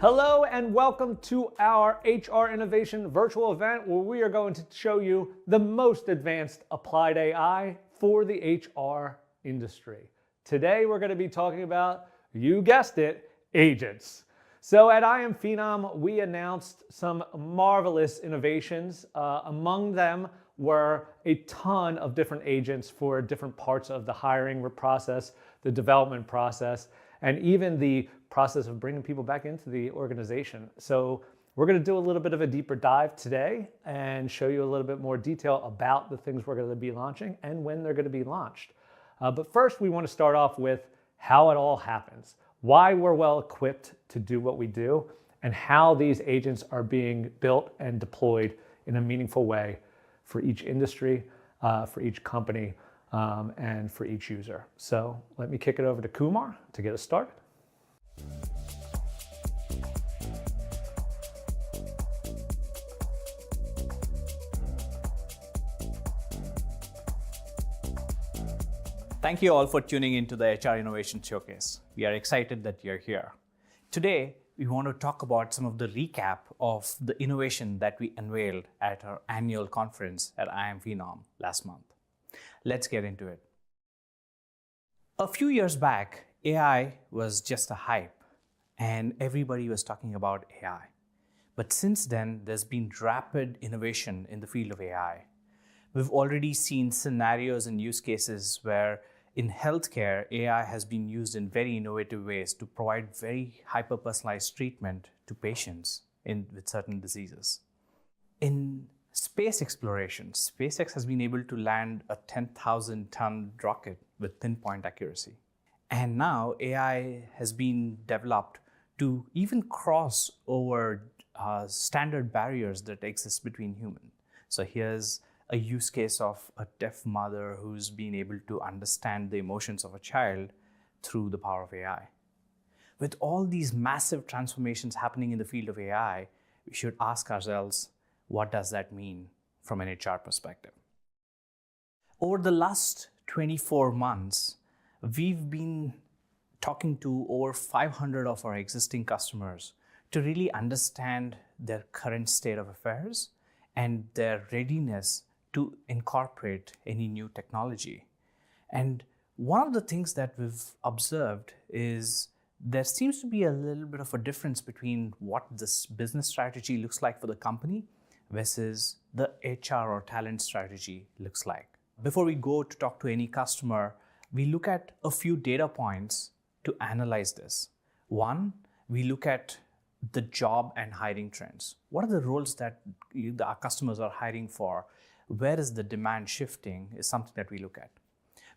Hello and welcome to our HR Innovation virtual event where we are going to show you the most advanced applied AI for the HR industry. Today we're going to be talking about, you guessed it, agents. So at I Am Phenom, we announced some marvelous innovations. Among them were a ton of different agents for different parts of the hiring process, the development process, and even the process of bringing people back into the organization. So we're going to do a little bit of a deeper dive today and show you a little bit more detail about the things we're going to be launching and when they're going to be launched. But first, we want to start off with how it all happens, why we're well equipped to do what we do, and how these agents are being built and deployed in a meaningful way for each industry, for each company, and for each user. So let me kick it over to Kumar to get us started. Thank you all for tuning into the HR Innovation Showcase. We are excited that you're here. Today, we want to talk about some of the recap of the innovation that we unveiled at our annual conference at I Am Phenom last month. Let's get into it. A few years back, AI was just a hype and everybody was talking about AI. But since then, there's been rapid innovation in the field of AI. We've already seen scenarios and use cases where in healthcare, AI has been used in very innovative ways to provide very hyper-personalized treatment to patients with certain diseases. In space exploration, SpaceX has been able to land a 10,000-ton rocket with pinpoint accuracy. And now AI has been developed to even cross over standard barriers that exist between humans. So here's a use case of a deaf mother who's been able to understand the emotions of a child through the power of AI. With all these massive transformations happening in the field of AI, we should ask ourselves, what does that mean from an HR perspective? Over the last 24 months, we've been talking to over 500 of our existing customers to really understand their current state of affairs and their readiness to incorporate any new technology. And one of the things that we've observed is there seems to be a little bit of a difference between what this business strategy looks like for the company versus the HR or talent strategy looks like. Before we go to talk to any customer, we look at a few data points to analyze this. One, we look at the job and hiring trends. What are the roles that our customers are hiring for? Where is the demand shifting is something that we look at.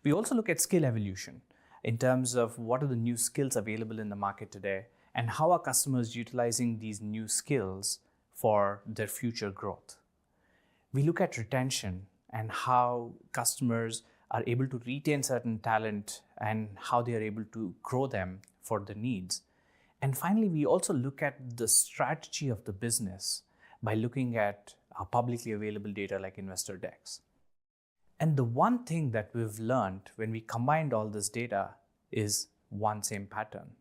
We also look at skill evolution in terms of what are the new skills available in the market today and how are customers utilizing these new skills for their future growth. We look at retention and how customers are able to retain certain talent and how they are able to grow them for their needs. And finally, we also look at the strategy of the business by looking at publicly available data like investor decks. And the one thing that we've learned when we combined all this data is one same pattern,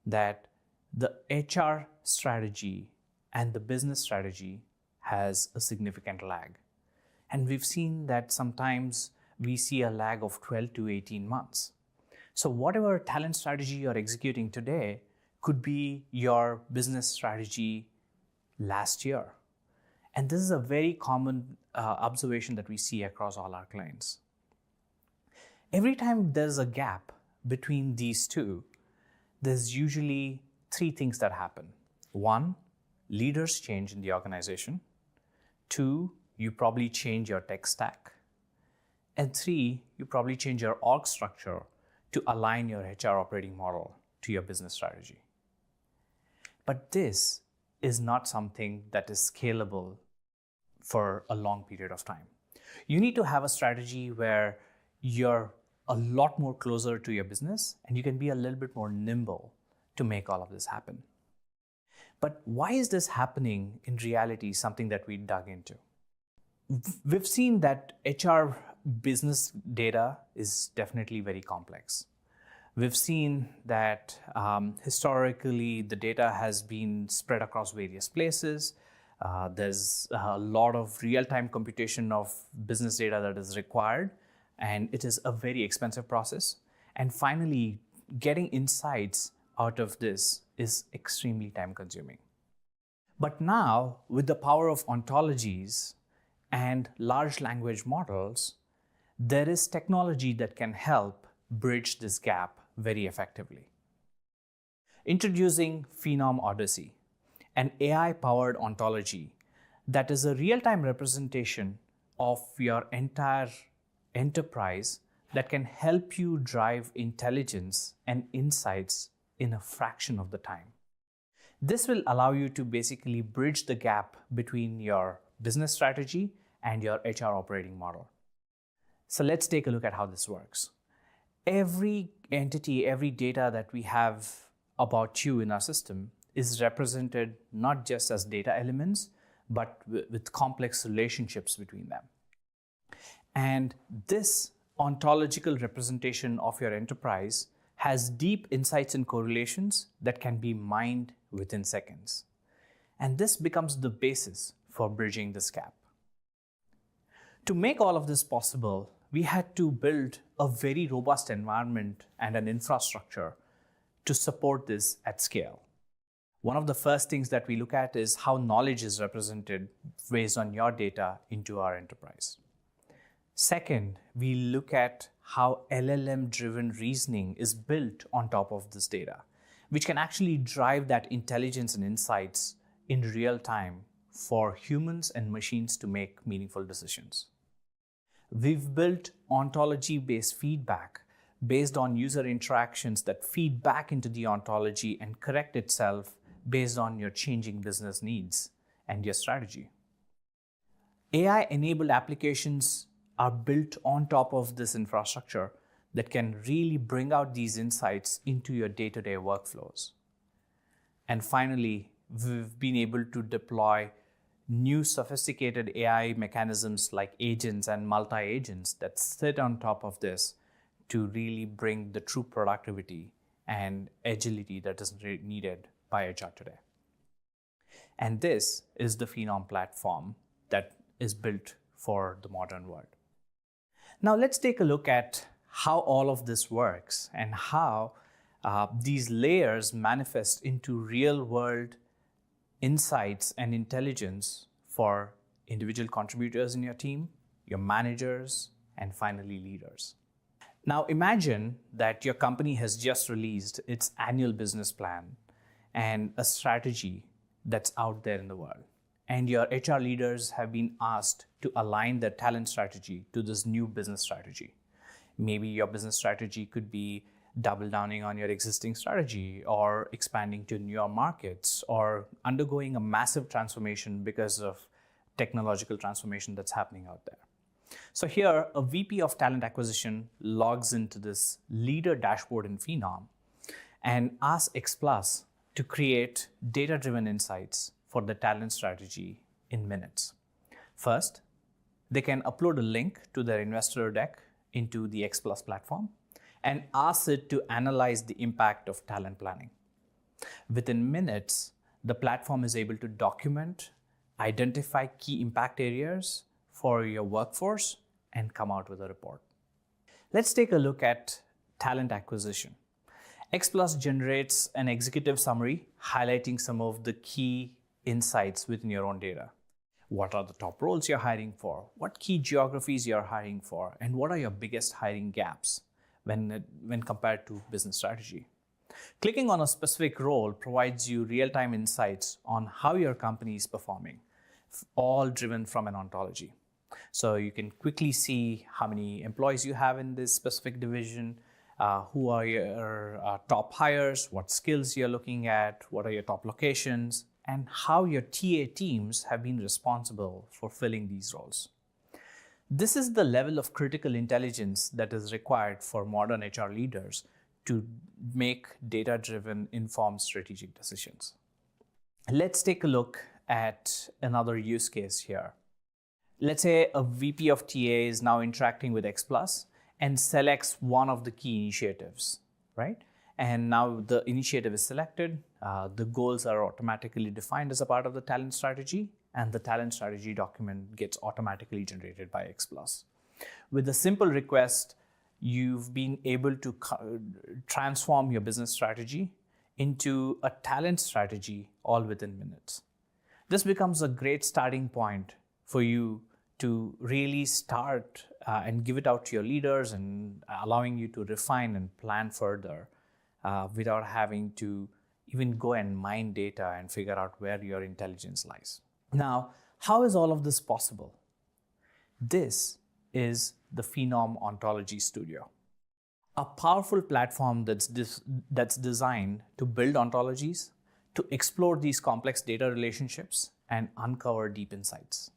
that the HR strategy and the business strategy has a significant lag. And we've seen that sometimes we see a lag of 12 to 18 months. So whatever talent strategy you're executing today could be your business strategy last year. And this is a very common observation that we see across all our clients. Every time there's a gap between these two, there's usually three things that happen. One, leaders change in the organization. Two, you probably change your tech stack. And three, you probably change your org structure to align your HR operating model to your business strategy. But this is not something that is scalable for a long period of time. You need to have a strategy where you're a lot more closer to your business and you can be a little bit more nimble to make all of this happen. But why is this happening in reality? Something that we dug into. We've seen that HR business data is definitely very complex. We've seen that historically the data has been spread across various places. There's a lot of real-time computation of business data that is required, and it is a very expensive process. And finally, getting insights out of this is extremely time-consuming. But now, with the power of ontologies and large language models, there is technology that can help bridge this gap very effectively. Introducing Phenom Odyssey, an AI-powered ontology that is a real-time representation of your entire enterprise that can help you drive intelligence and insights in a fraction of the time. This will allow you to basically bridge the gap between your business strategy and your HR operating model. So let's take a look at how this works. Every entity, every data that we have about you in our system is represented not just as data elements, but with complex relationships between them. And this ontological representation of your enterprise has deep insights and correlations that can be mined within seconds. And this becomes the basis for bridging this gap. To make all of this possible, we had to build a very robust environment and an infrastructure to support this at scale. One of the first things that we look at is how knowledge is represented based on your data into our enterprise. Second, we look at how LLM-driven reasoning is built on top of this data, which can actually drive that intelligence and insights in real time for humans and machines to make meaningful decisions. We've built ontology-based feedback based on user interactions that feed back into the ontology and correct itself based on your changing business needs and your strategy. AI-enabled applications are built on top of this infrastructure that can really bring out these insights into your day-to-day workflows. And finally, we've been able to deploy new sophisticated AI mechanisms like agents and multi-agents that sit on top of this to really bring the true productivity and agility that is needed by HR today. And this is the Phenom platform that is built for the modern world. Now let's take a look at how all of this works and how these layers manifest into real-world insights and intelligence for individual contributors in your team, your managers, and finally leaders. Now imagine that your company has just released its annual business plan and a strategy that's out there in the world. And your HR leaders have been asked to align their talent strategy to this new business strategy. Maybe your business strategy could be double downing on your existing strategy or expanding to newer markets or undergoing a massive transformation because of technological transformation that's happening out there. So here, a VP of talent acquisition logs into this leader dashboard in Phenom and asks X Plus to create data-driven insights for the talent strategy in minutes. First, they can upload a link to their investor deck into the X Plus platform and ask it to analyze the impact of talent planning. Within minutes, the platform is able to document, identify key impact areas for your workforce, and come out with a report. Let's take a look at talent acquisition. X Plus generates an executive summary highlighting some of the key insights within your own data. What are the top roles you're hiring for? What key geographies you're hiring for? And what are your biggest hiring gaps when compared to business strategy? Clicking on a specific role provides you real-time insights on how your company is performing, all driven from an ontology. So you can quickly see how many employees you have in this specific division, who are your top hires, what skills you're looking at, what are your top locations, and how your TA teams have been responsible for filling these roles. This is the level of critical intelligence that is required for modern HR leaders to make data-driven, informed strategic decisions. Let's take a look at another use case here. Let's say a VP of TA is now interacting with X Plus and selects one of the key initiatives. right? And now the initiative is selected, the goals are automatically defined as a part of the talent strategy, and the talent strategy document gets automatically generated by X Plus. With a simple request, you've been able to transform your business strategy into a talent strategy all within minutes. This becomes a great starting point for you to really start and give it out to your leaders, and allowing you to refine and plan further without having to even go and mine data and figure out where your intelligence lies. Now, how is all of this possible? This is the Phenom Ontology Studio, a powerful platform that's designed to build ontologies, to explore these complex data relationships, and uncover deep insights.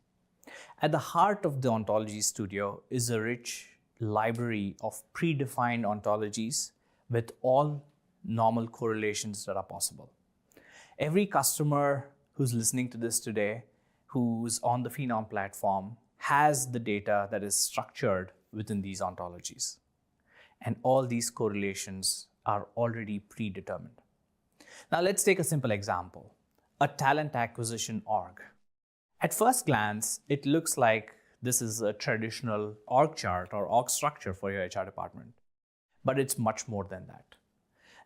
At the heart of the Ontology Studio is a rich library of predefined ontologies with all normal correlations that are possible. Every customer who's listening to this today, who's on the Phenom platform, has the data that is structured within these ontologies. And all these correlations are already predetermined. Now let's take a simple example, a talent acquisition org. At first glance, it looks like this is a traditional org chart or org structure for your HR department, but it's much more than that.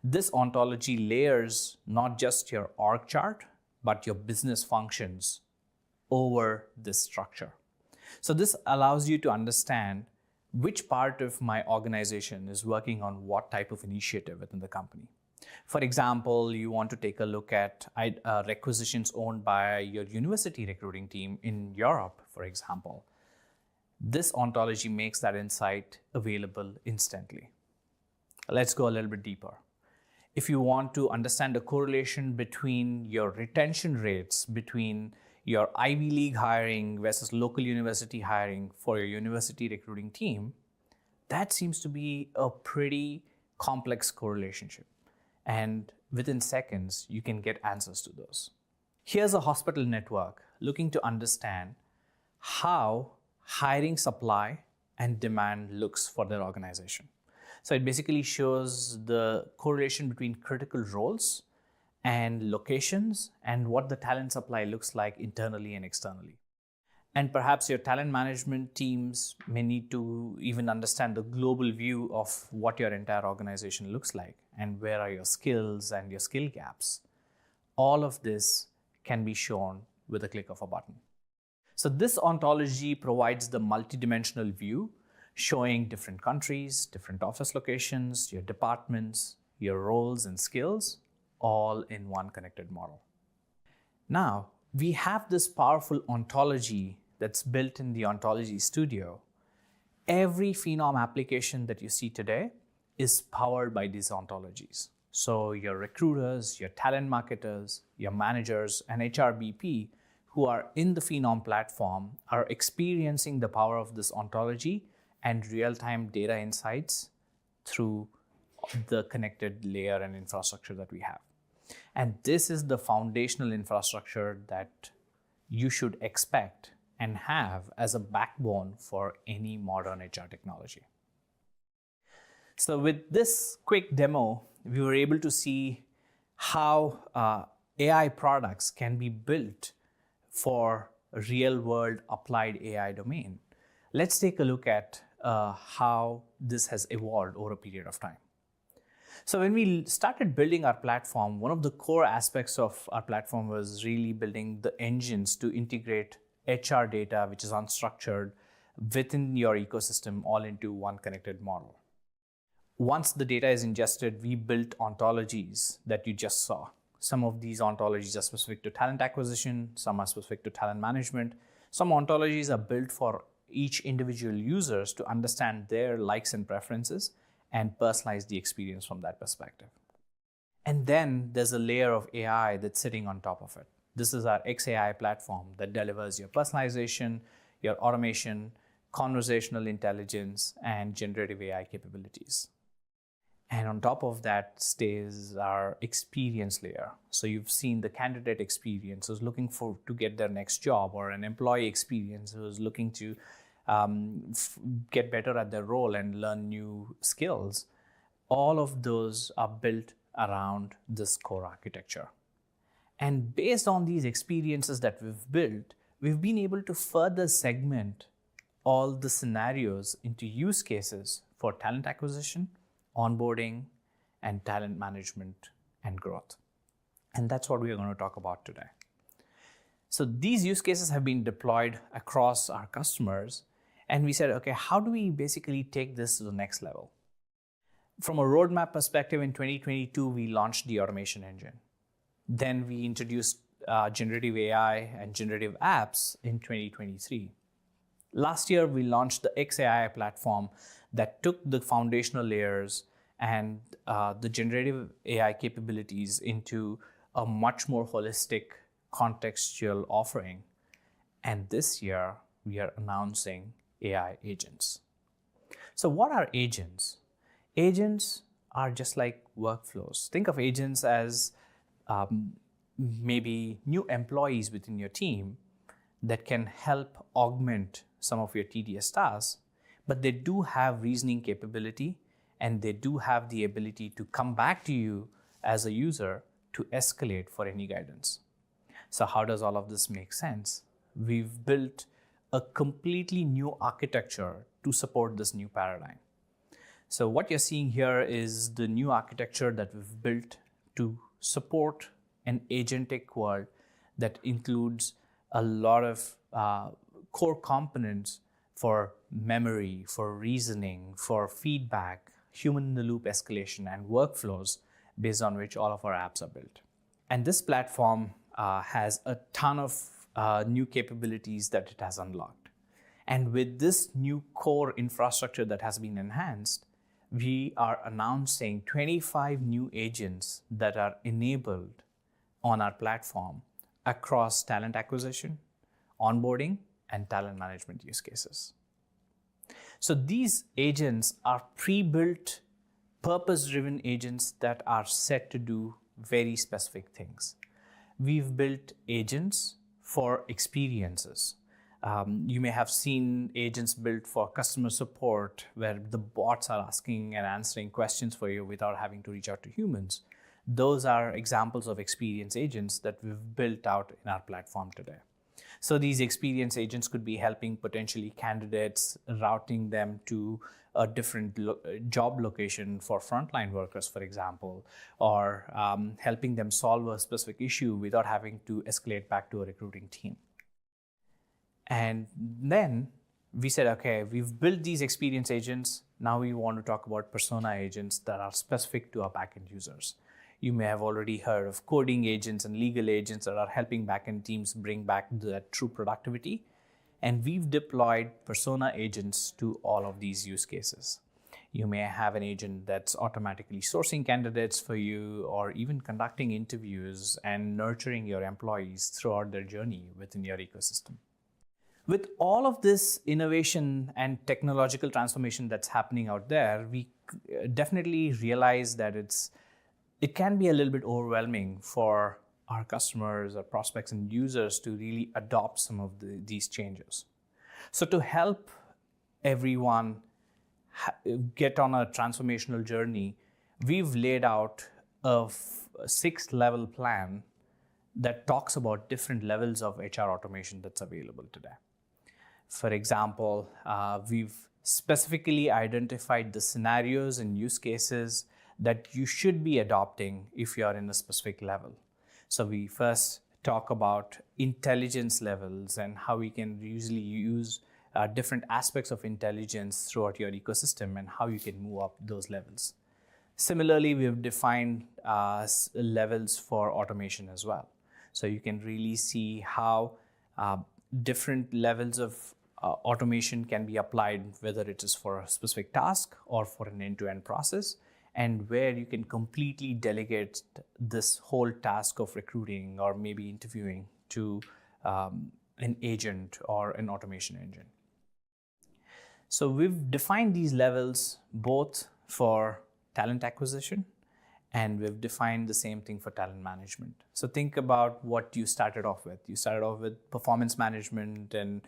This ontology layers not just your org chart, but your business functions over this structure. So this allows you to understand which part of my organization is working on what type of initiative within the company. For example, you want to take a look at requisitions owned by your university recruiting team in Europe, for example. This ontology makes that insight available instantly. Let's go a little bit deeper. If you want to understand the correlation between your retention rates between your Ivy League hiring versus local university hiring for your university recruiting team, that seems to be a pretty complex correlation. And within seconds, you can get answers to those. Here's a hospital network looking to understand how hiring supply and demand looks for their organization. So it basically shows the correlation between critical roles and locations and what the talent supply looks like internally and externally. And perhaps your talent management teams may need to even understand the global view of what your entire organization looks like and where are your skills and your skill gaps. All of this can be shown with a click of a button. So this ontology provides the multidimensional view showing different countries, different office locations, your departments, your roles and skills, all in one connected model. Now, we have this powerful ontology that's built in the Ontology Studio. Every Phenom application that you see today is powered by these ontologies. So your recruiters, your talent marketers, your managers, and HRBP who are in the Phenom platform are experiencing the power of this ontology and real-time data insights through the connected layer and infrastructure that we have. And this is the foundational infrastructure that you should expect and have as a backbone for any modern HR technology. So with this quick demo, we were able to see how AI products can be built for a real-world applied AI domain. Let's take a look at how this has evolved over a period of time. So when we started building our platform, one of the core aspects of our platform was really building the engines to integrate HR data, which is unstructured, within your ecosystem all into one connected model. Once the data is ingested, we built ontologies that you just saw. Some of these ontologies are specific to talent acquisition, some are specific to talent management. Some ontologies are built for each individual users to understand their likes and preferences and personalize the experience from that perspective. And then there's a layer of AI that's sitting on top of it. This is our XAI platform that delivers your personalization, your automation, conversational intelligence, and generative AI capabilities. And on top of that stays our experience layer. So you've seen the candidate experience who's looking to get their next job, or an employee experience who's looking to get better at their role and learn new skills. All of those are built around this core architecture. And based on these experiences that we've built, we've been able to further segment all the scenarios into use cases for talent acquisition, onboarding, and talent management and growth. And that's what we are going to talk about today. So these use cases have been deployed across our customers, and we said, okay, how do we basically take this to the next level? From a roadmap perspective, in 2022, we launched the automation engine. Then we introduced generative AI and generative apps in 2023. Last year, we launched the XAI platform that took the foundational layers and the generative AI capabilities into a much more holistic contextual offering. And this year, we are announcing AI agents. So what are agents? Agents are just like workflows. Think of agents as maybe new employees within your team that can help augment some of your tedious tasks, but they do have reasoning capability and they do have the ability to come back to you as a user to escalate for any guidance. So how does all of this make sense? We've built a completely new architecture to support this new paradigm. So what you're seeing here is the new architecture that we've built to support an agentic world that includes a lot of core components for memory, for reasoning, for feedback, human-in-the-loop escalation, and workflows based on which all of our apps are built. And this platform has a ton of new capabilities that it has unlocked. And with this new core infrastructure that has been enhanced, we are announcing 25 new agents that are enabled on our platform across talent acquisition, onboarding, and talent management use cases. So these agents are pre-built, purpose-driven agents that are set to do very specific things. We've built agents for experiences. You may have seen agents built for customer support where the bots are asking and answering questions for you without having to reach out to humans. Those are examples of experience agents that we've built out in our platform today. So these experience agents could be helping potentially candidates, routing them to a different job location for frontline workers, for example, or helping them solve a specific issue without having to escalate back to a recruiting team. And then we said, okay, we've built these experience agents. Now we want to talk about persona agents that are specific to our backend users. You may have already heard of coding agents and legal agents that are helping backend teams bring back that true productivity. And we've deployed persona agents to all of these use cases. You may have an agent that's automatically sourcing candidates for you, or even conducting interviews and nurturing your employees throughout their journey within your ecosystem. With all of this innovation and technological transformation that's happening out there, we definitely realize that it can be a little bit overwhelming for our customers or prospects and users to really adopt some of these changes. So to help everyone get on a transformational journey, we've laid out a 6-level plan that talks about different levels of HR automation that's available today. For example, we've specifically identified the scenarios and use cases that you should be adopting if you are in a specific level. So we first talk about intelligence levels and how we can usually use different aspects of intelligence throughout your ecosystem and how you can move up those levels. Similarly, we've defined levels for automation as well. So you can really see how different levels of automation can be applied, whether it is for a specific task or for an end-to-end process, and where you can completely delegate this whole task of recruiting or maybe interviewing to an agent or an automation engine. So we've defined these levels both for talent acquisition, and we've defined the same thing for talent management. So think about what you started off with. You started off with performance management and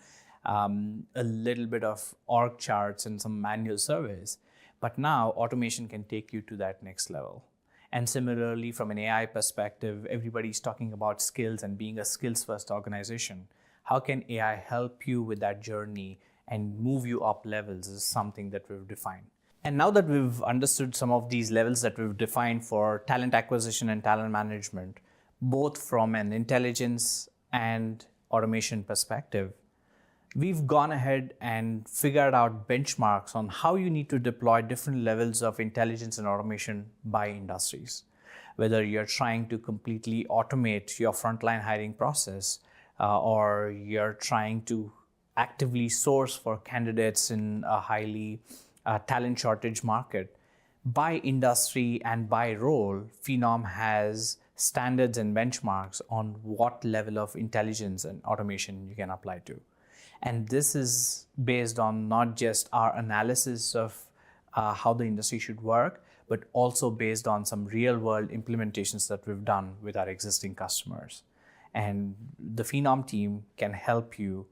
a little bit of org charts and some manual surveys. But now automation can take you to that next level. And similarly, from an AI perspective, everybody's talking about skills and being a skills-first organization. How can AI help you with that journey and move you up levels is something that we've defined. And now that we've understood some of these levels that we've defined for talent acquisition and talent management, both from an intelligence and automation perspective, we've gone ahead and figured out benchmarks on how you need to deploy different levels of intelligence and automation by industries. Whether you're trying to completely automate your frontline hiring process, or you're trying to actively source for candidates in a highly talent shortage market. By industry and by role, Phenom has standards and benchmarks on what level of intelligence and automation you can apply to. And this is based on not just our analysis of how the industry should work, but also based on some real world implementations that we've done with our existing customers. And the Phenom team can help you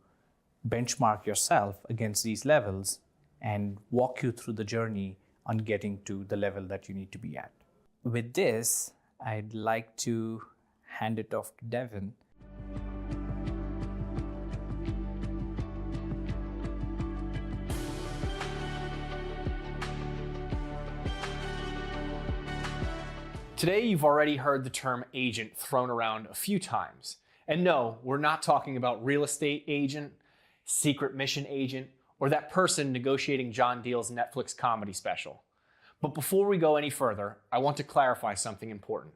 benchmark yourself against these levels and walk you through the journey on getting to the level that you need to be at. With this, I'd like to hand it off to Devin. Today, you've already heard the term agent thrown around a few times. And no, we're not talking about real estate agent, secret mission agent, or that person negotiating John Deal's Netflix comedy special. But before we go any further, I want to clarify something important.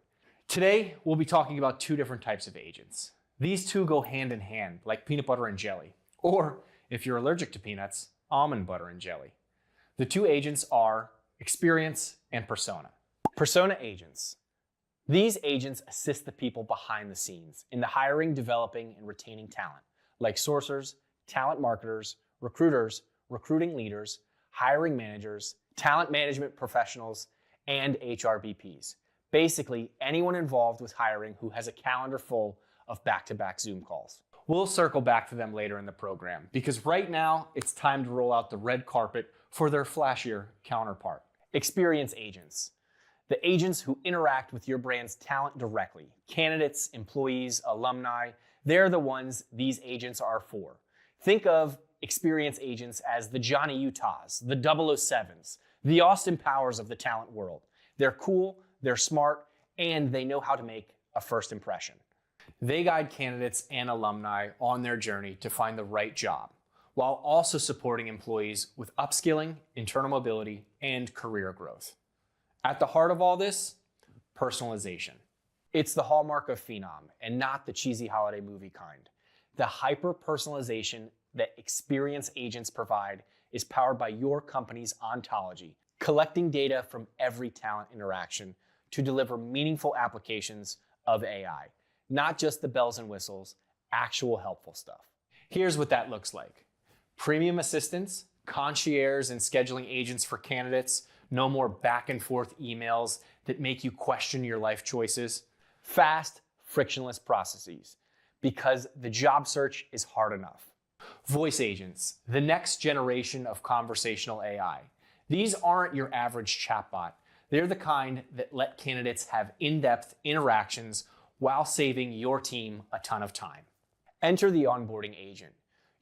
Today, we'll be talking about two different types of agents. These two go hand in hand, like peanut butter and jelly. Or, if you're allergic to peanuts, almond butter and jelly. The two agents are experience and persona. Persona agents. These agents assist the people behind the scenes in the hiring, developing, and retaining talent, like sourcers, talent marketers, recruiters, recruiting leaders, hiring managers, talent management professionals, and HRBPs. Basically, anyone involved with hiring who has a calendar full of back-to-back Zoom calls. We'll circle back to them later in the program, because right now, it's time to roll out the red carpet for their flashier counterpart. Experience agents. The agents who interact with your brand's talent directly. Candidates, employees, alumni, they're the ones these agents are for. Think of experience agents as the Johnny Utahs, the 007s, the Austin Powers of the talent world. They're cool, they're smart, and they know how to make a first impression. They guide candidates and alumni on their journey to find the right job, while also supporting employees with upskilling, internal mobility, and career growth. At the heart of all this, personalization. It's the hallmark of Phenom, and not the cheesy holiday movie kind. The hyper-personalization that experience agents provide is powered by your company's ontology, collecting data from every talent interaction to deliver meaningful applications of AI, not just the bells and whistles, actual helpful stuff. Here's what that looks like. Premium assistance, concierge and scheduling agents for candidates, no more back and forth emails that make you question your life choices. Fast, frictionless processes, because the job search is hard enough. Voice agents, the next generation of conversational AI. These aren't your average chatbot. They're the kind that let candidates have in-depth interactions while saving your team a ton of time. Enter the onboarding agent,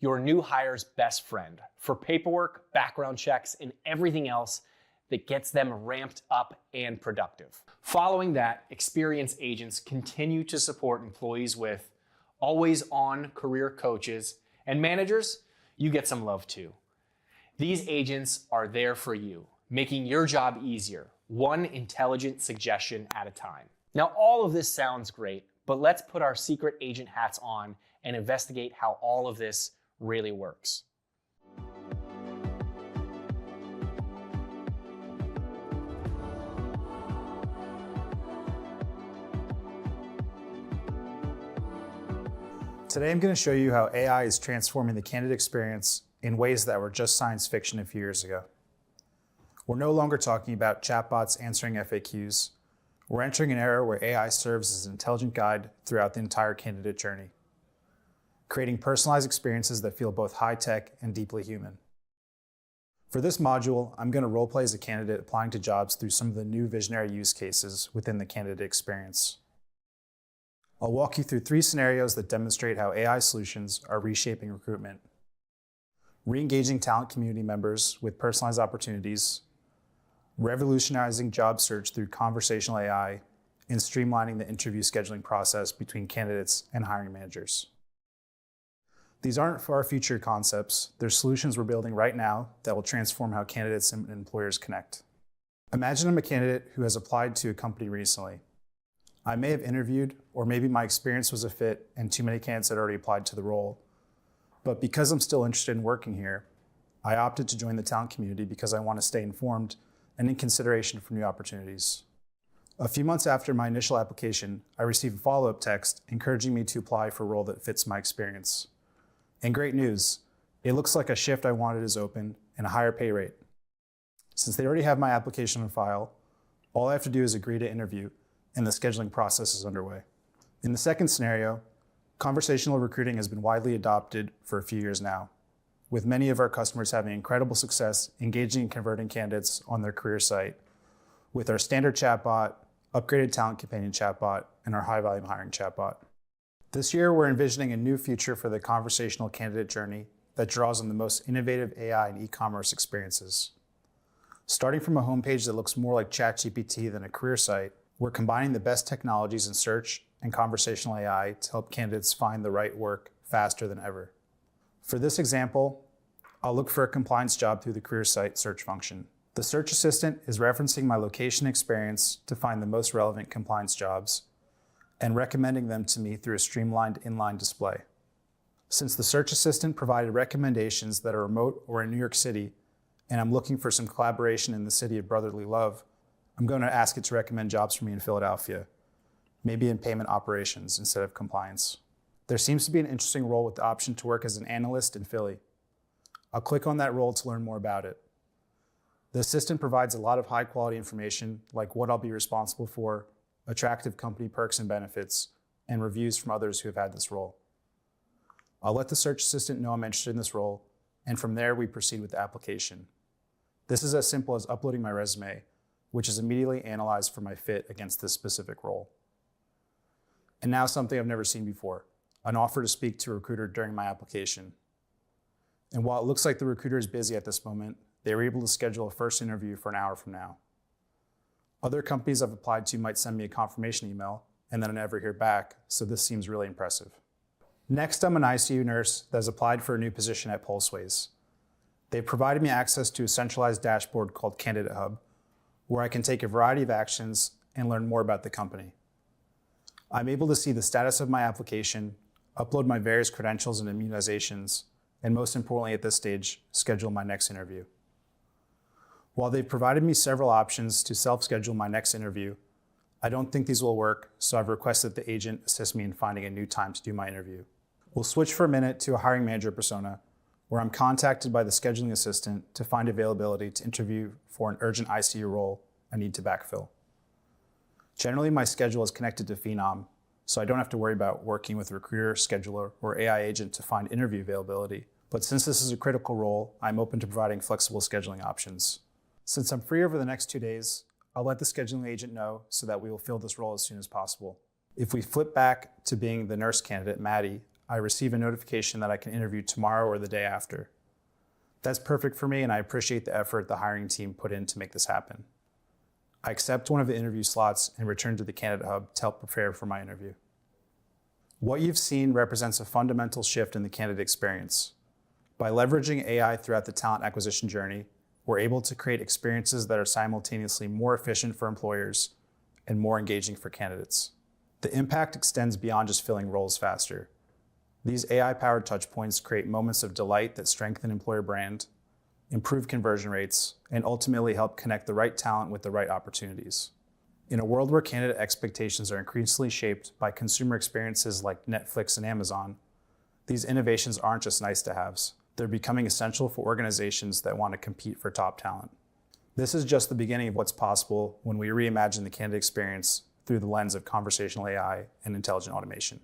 your new hire's best friend for paperwork, background checks, and everything else that gets them ramped up and productive. Following that, experience agents continue to support employees with always-on career coaches, and managers, you get some love too. These agents are there for you, making your job easier, one intelligent suggestion at a time. Now, all of this sounds great, but let's put our secret agent hats on and investigate how all of this really works. Today I'm going to show you how AI is transforming the candidate experience in ways that were just science fiction a few years ago. We're no longer talking about chatbots answering FAQs. We're entering an era where AI serves as an intelligent guide throughout the entire candidate journey, creating personalized experiences that feel both high-tech and deeply human. For this module, I'm going to roleplay as a candidate applying to jobs through some of the new visionary use cases within the candidate experience. I'll walk you through 3 scenarios that demonstrate how AI solutions are reshaping recruitment: re-engaging talent community members with personalized opportunities, revolutionizing job search through conversational AI, and streamlining the interview scheduling process between candidates and hiring managers. These aren't far future concepts. They're solutions we're building right now that will transform how candidates and employers connect. Imagine I'm a candidate who has applied to a company recently. I may have interviewed, or maybe my experience was a fit and too many candidates had already applied to the role. But because I'm still interested in working here, I opted to join the talent community because I want to stay informed and in consideration for new opportunities. A few months after my initial application, I received a follow-up text encouraging me to apply for a role that fits my experience. And great news, it looks like a shift I wanted is open and a higher pay rate. Since they already have my application on file, all I have to do is agree to interview, and the scheduling process is underway. In the second scenario, conversational recruiting has been widely adopted for a few years now, with many of our customers having incredible success engaging and converting candidates on their career site with our standard chatbot, upgraded talent companion chatbot, and our high-volume hiring chatbot. This year, we're envisioning a new future for the conversational candidate journey that draws on the most innovative AI and e-commerce experiences. Starting from a homepage that looks more like ChatGPT than a career site, we're combining the best technologies in search and conversational AI to help candidates find the right work faster than ever. For this example, I'll look for a compliance job through the career site search function. The search assistant is referencing my location experience to find the most relevant compliance jobs and recommending them to me through a streamlined inline display. Since the search assistant provided recommendations that are remote or in New York City, and I'm looking for some collaboration in the city of brotherly love, I'm going to ask it to recommend jobs for me in Philadelphia, maybe in payment operations instead of compliance. There seems to be an interesting role with the option to work as an analyst in Philly. I'll click on that role to learn more about it. The assistant provides a lot of high quality information like what I'll be responsible for, attractive company perks and benefits, and reviews from others who have had this role. I'll let the search assistant know I'm interested in this role, and from there we proceed with the application. This is as simple as uploading my resume, which is immediately analyzed for my fit against this specific role. And now something I've never seen before, an offer to speak to a recruiter during my application. And while it looks like the recruiter is busy at this moment, they were able to schedule a first interview for an hour from now. Other companies I've applied to might send me a confirmation email and then I never hear back, so this seems really impressive. Next, I'm an ICU nurse that has applied for a new position at Pulseways. They've provided me access to a centralized dashboard called Candidate Hub, where I can take a variety of actions and learn more about the company. I'm able to see the status of my application, upload my various credentials and immunizations, and most importantly at this stage, schedule my next interview. While they've provided me several options to self-schedule my next interview, I don't think these will work, so I've requested the agent assist me in finding a new time to do my interview. We'll switch for a minute to a hiring manager persona, where I'm contacted by the scheduling assistant to find availability to interview for an urgent ICU role I need to backfill. Generally, my schedule is connected to Phenom, so I don't have to worry about working with a recruiter, scheduler, or AI agent to find interview availability. But since this is a critical role, I'm open to providing flexible scheduling options. Since I'm free over the next 2 days, I'll let the scheduling agent know so that we will fill this role as soon as possible. If we flip back to being the nurse candidate, Maddie, I receive a notification that I can interview tomorrow or the day after. That's perfect for me, and I appreciate the effort the hiring team put in to make this happen. I accept one of the interview slots and return to the Candidate Hub to help prepare for my interview. What you've seen represents a fundamental shift in the candidate experience. By leveraging AI throughout the talent acquisition journey, we're able to create experiences that are simultaneously more efficient for employers and more engaging for candidates. The impact extends beyond just filling roles faster. These AI-powered touchpoints create moments of delight that strengthen employer brand, improve conversion rates, and ultimately help connect the right talent with the right opportunities. In a world where candidate expectations are increasingly shaped by consumer experiences like Netflix and Amazon, these innovations aren't just nice-to-haves. They're becoming essential for organizations that want to compete for top talent. This is just the beginning of what's possible when we reimagine the candidate experience through the lens of conversational AI and intelligent automation.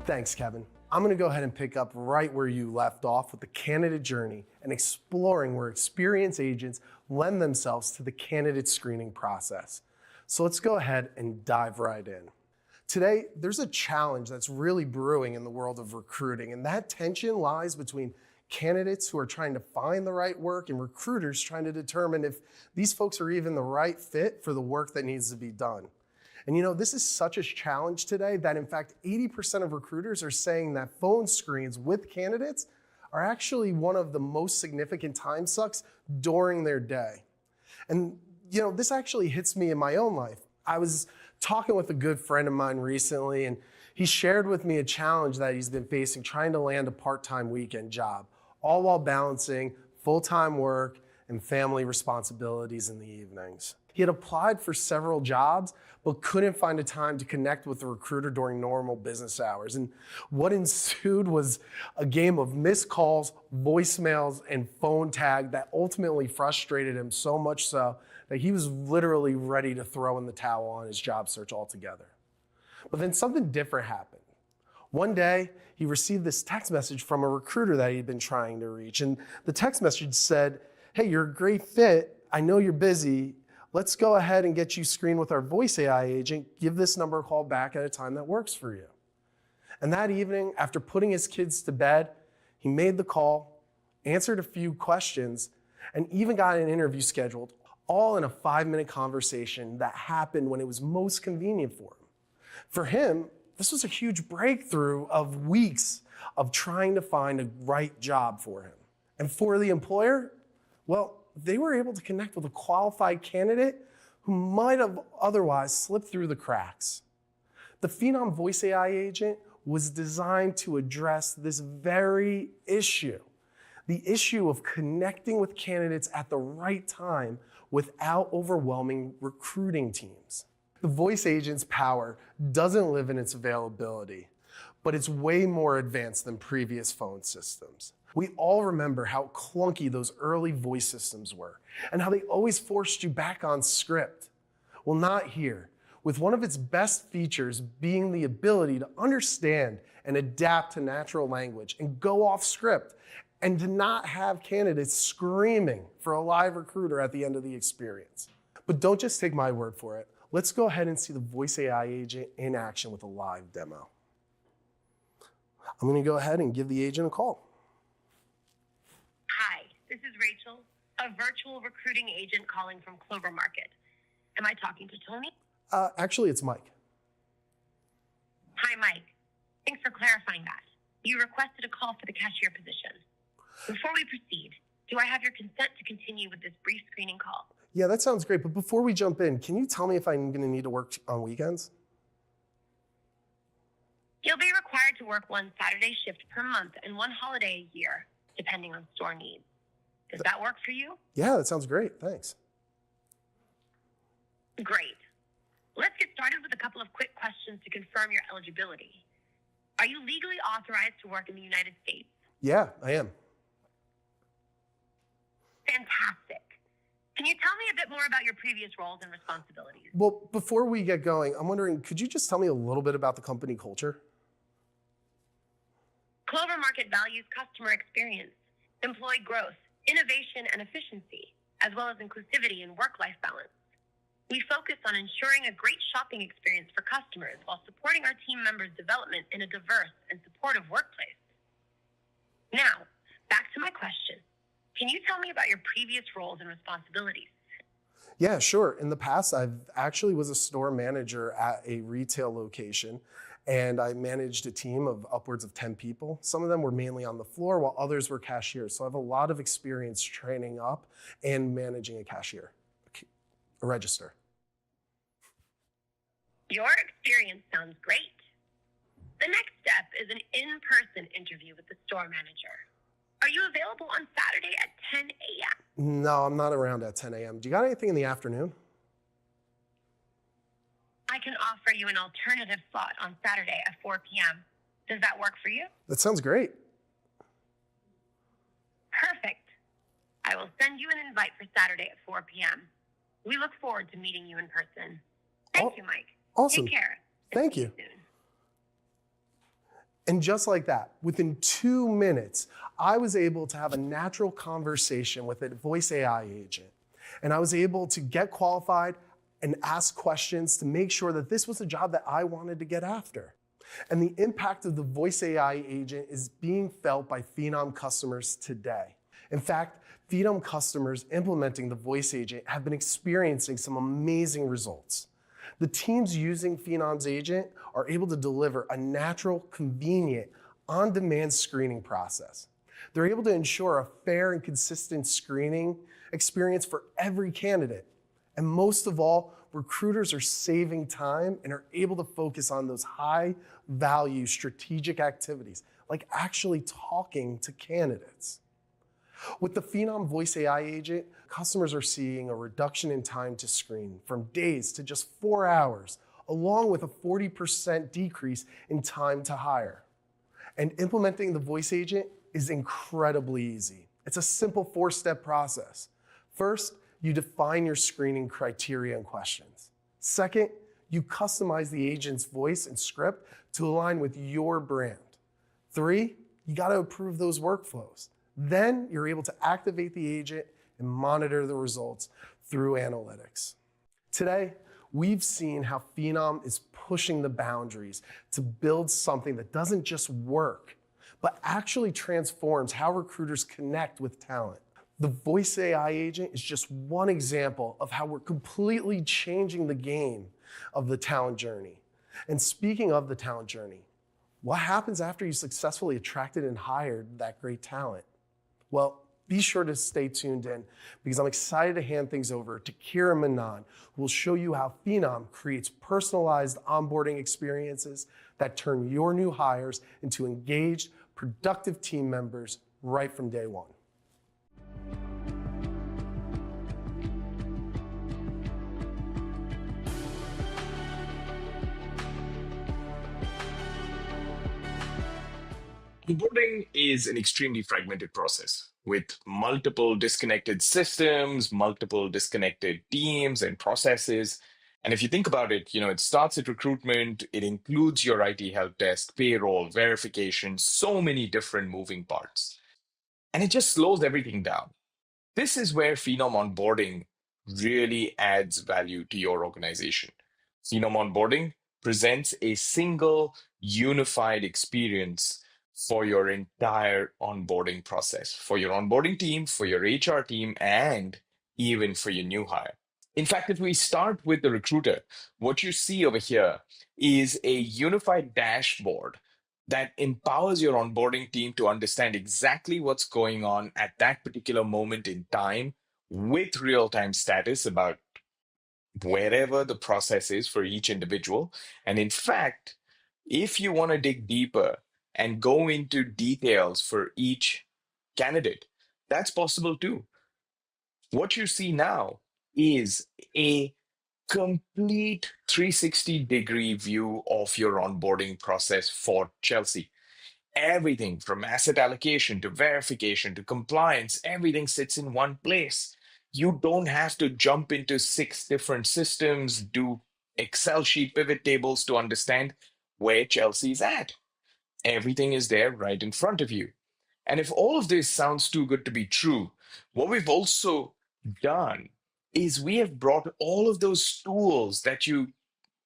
Thanks, Kevin. I'm going to go ahead and pick up right where you left off with the candidate journey and exploring where experience agents lend themselves to the candidate screening process. So let's go ahead and dive right in. Today, there's a challenge that's really brewing in the world of recruiting, and that tension lies between candidates who are trying to find the right work and recruiters trying to determine if these folks are even the right fit for the work that needs to be done. And you know, this is such a challenge today that in fact, 80% of recruiters are saying that phone screens with candidates are actually one of the most significant time sucks during their day. And you know, this actually hits me in my own life. I was talking with a good friend of mine recently, and he shared with me a challenge that he's been facing trying to land a part-time weekend job, all while balancing full-time work and family responsibilities in the evenings. He had applied for several jobs, but couldn't find a time to connect with the recruiter during normal business hours. And what ensued was a game of missed calls, voicemails, and phone tag that ultimately frustrated him so much so that he was literally ready to throw in the towel on his job search altogether. But then something different happened. One day, he received this text message from a recruiter that he'd been trying to reach. And the text message said, "Hey, you're a great fit. I know you're busy. Let's go ahead and get you screened with our voice AI agent. Give this number a call back at a time that works for you." And that evening, after putting his kids to bed, he made the call, answered a few questions, and even got an interview scheduled, all in a 5-minute conversation that happened when it was most convenient for him. For him, this was a huge breakthrough of weeks of trying to find a right job for him. And for the employer, well, they were able to connect with a qualified candidate who might have otherwise slipped through the cracks. The Phenom Voice AI agent was designed to address this very issue, the issue of connecting with candidates at the right time without overwhelming recruiting teams. The voice agent's power doesn't live in its availability, but it's way more advanced than previous phone systems. We all remember how clunky those early voice systems were and how they always forced you back on script. Well, not here, with one of its best features being the ability to understand and adapt to natural language and go off script, and to not have candidates screaming for a live recruiter at the end of the experience. But don't just take my word for it. Let's go ahead and see the voice AI agent in action with a live demo. I'm gonna go ahead and give the agent a call. Hi, this is Rachel, a virtual recruiting agent calling from Clover Market. Am I talking to Tony? Actually, it's Mike. Hi, Mike. Thanks for clarifying that. You requested a call for the cashier position. Before we proceed, do I have your consent to continue with this brief screening call? Yeah, that sounds great, but before we jump in, can you tell me if I'm gonna need to work on weekends? You'll be required to work one Saturday shift per month and one holiday a year, depending on store needs. Does that work for you? Yeah, that sounds great, thanks. Great. Let's get started with a couple of quick questions to confirm your eligibility. Are you legally authorized to work in the United States? Yeah, I am. Fantastic. Can you tell me a bit more about your previous roles and responsibilities? Well, before we get going, I'm wondering, could you just tell me a little bit about the company culture? Clover Market values customer experience, employee growth, innovation, and efficiency, as well as inclusivity and work-life balance. We focus on ensuring a great shopping experience for customers while supporting our team members' development in a diverse and supportive workplace. Now, back to my question. Can you tell me about your previous roles and responsibilities? Yeah, sure. In the past, I actually was a store manager at a retail location, and I managed a team of upwards of 10 people. Some of them were mainly on the floor, while others were cashiers. So I have a lot of experience training up and managing a cashier, a register. Your experience sounds great. The next step is an in-person interview with the store manager. Are you available on Saturday at 10 a.m.? No, I'm not around at 10 a.m. Do you got anything in the afternoon? I can offer you an alternative slot on Saturday at 4 p.m. Does that work for you? That sounds great. Perfect. I will send you an invite for Saturday at 4 p.m. We look forward to meeting you in person. Thank you, Mike. Awesome. Take care. Thank See you. soon. And just like that, within 2 minutes, I was able to have a natural conversation with a voice AI agent. And I was able to get qualified and ask questions to make sure that this was a job that I wanted to get after. And the impact of the voice AI agent is being felt by Phenom customers today. In fact, Phenom customers implementing the voice agent have been experiencing some amazing results. The teams using Phenom's agent are able to deliver a natural, convenient, on-demand screening process. They're able to ensure a fair and consistent screening experience for every candidate. And most of all, recruiters are saving time and are able to focus on those high-value strategic activities, like actually talking to candidates. With the Phenom Voice AI agent, customers are seeing a reduction in time to screen from days to just 4 hours, along with a 40% decrease in time to hire. And implementing the voice agent is incredibly easy. It's a simple 4-step process. First, you define your screening criteria and questions. Second, you customize the agent's voice and script to align with your brand. 3, you gotta approve those workflows. Then you're able to activate the agent and monitor the results through analytics. Today, we've seen how Phenom is pushing the boundaries to build something that doesn't just work, but actually transforms how recruiters connect with talent. The Voice AI agent is just one example of how we're completely changing the game of the talent journey. And speaking of the talent journey, what happens after you successfully attracted and hired that great talent? Well, be sure to stay tuned in because I'm excited to hand things over to Kira Manan, who will show you how Phenom creates personalized onboarding experiences that turn your new hires into engaged, productive team members right from day one. Onboarding is an extremely fragmented process with multiple disconnected systems, multiple disconnected teams and processes. And if you think about it, it starts at recruitment, it includes your IT help desk, payroll, verification, so many different moving parts. And it just slows everything down. This is where Phenom Onboarding really adds value to your organization. Phenom Onboarding presents a single unified experience for your entire onboarding process, for your onboarding team, for your HR team, and even for your new hire. In fact, if we start with the recruiter, what you see over here is a unified dashboard that empowers your onboarding team to understand exactly what's going on at that particular moment in time with real-time status about wherever the process is for each individual. And in fact, if you want to dig deeper and go into details for each candidate, that's possible too. What you see now is a complete 360-degree view of your onboarding process for Chelsea. Everything from asset allocation to verification to compliance, everything sits in one place. You don't have to jump into 6 different systems, do Excel sheet pivot tables to understand where Chelsea's at. Everything is there right in front of you. And if all of this sounds too good to be true, what we've also done is we have brought all of those tools that you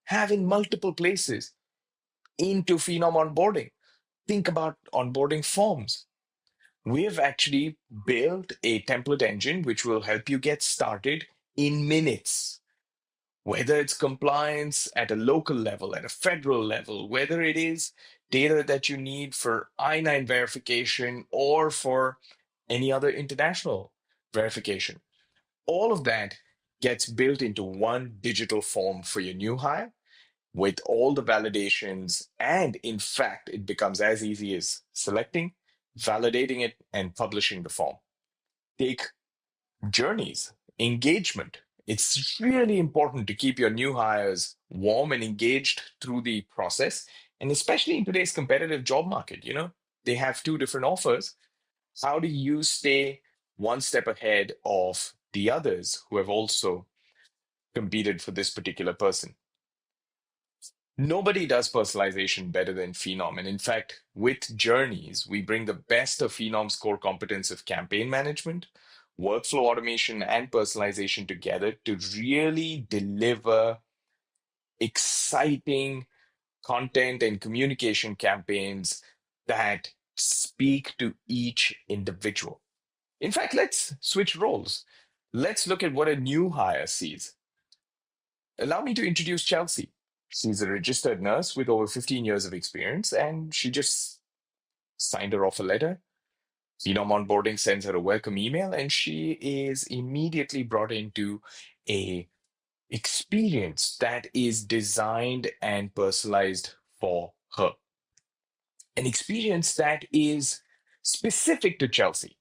have in multiple places into Phenom Onboarding. Think about onboarding forms. We have actually built a template engine which will help you get started in minutes. Whether it's compliance at a local level, at a federal level, whether it is data that you need for I-9 verification or for any other international verification. All of that gets built into one digital form for your new hire with all the validations. And in fact, it becomes as easy as selecting, validating it, and publishing the form. Take journeys, engagement. It's really important to keep your new hires warm and engaged through the process. And especially in today's competitive job market, they have 2 different offers. How do you stay one step ahead of the others who have also competed for this particular person? Nobody does personalization better than Phenom. And in fact, with Journeys, we bring the best of Phenom's core competence of campaign management, workflow automation, and personalization together to really deliver exciting content and communication campaigns that speak to each individual. In fact, let's switch roles. Let's look at what a new hire sees. Allow me to introduce Chelsea. She's a registered nurse with over 15 years of experience, and she just signed her offer letter. Phenom Onboarding sends her a welcome email, and she is immediately brought into a experience that is designed and personalized for her. An experience that is specific to Chelsea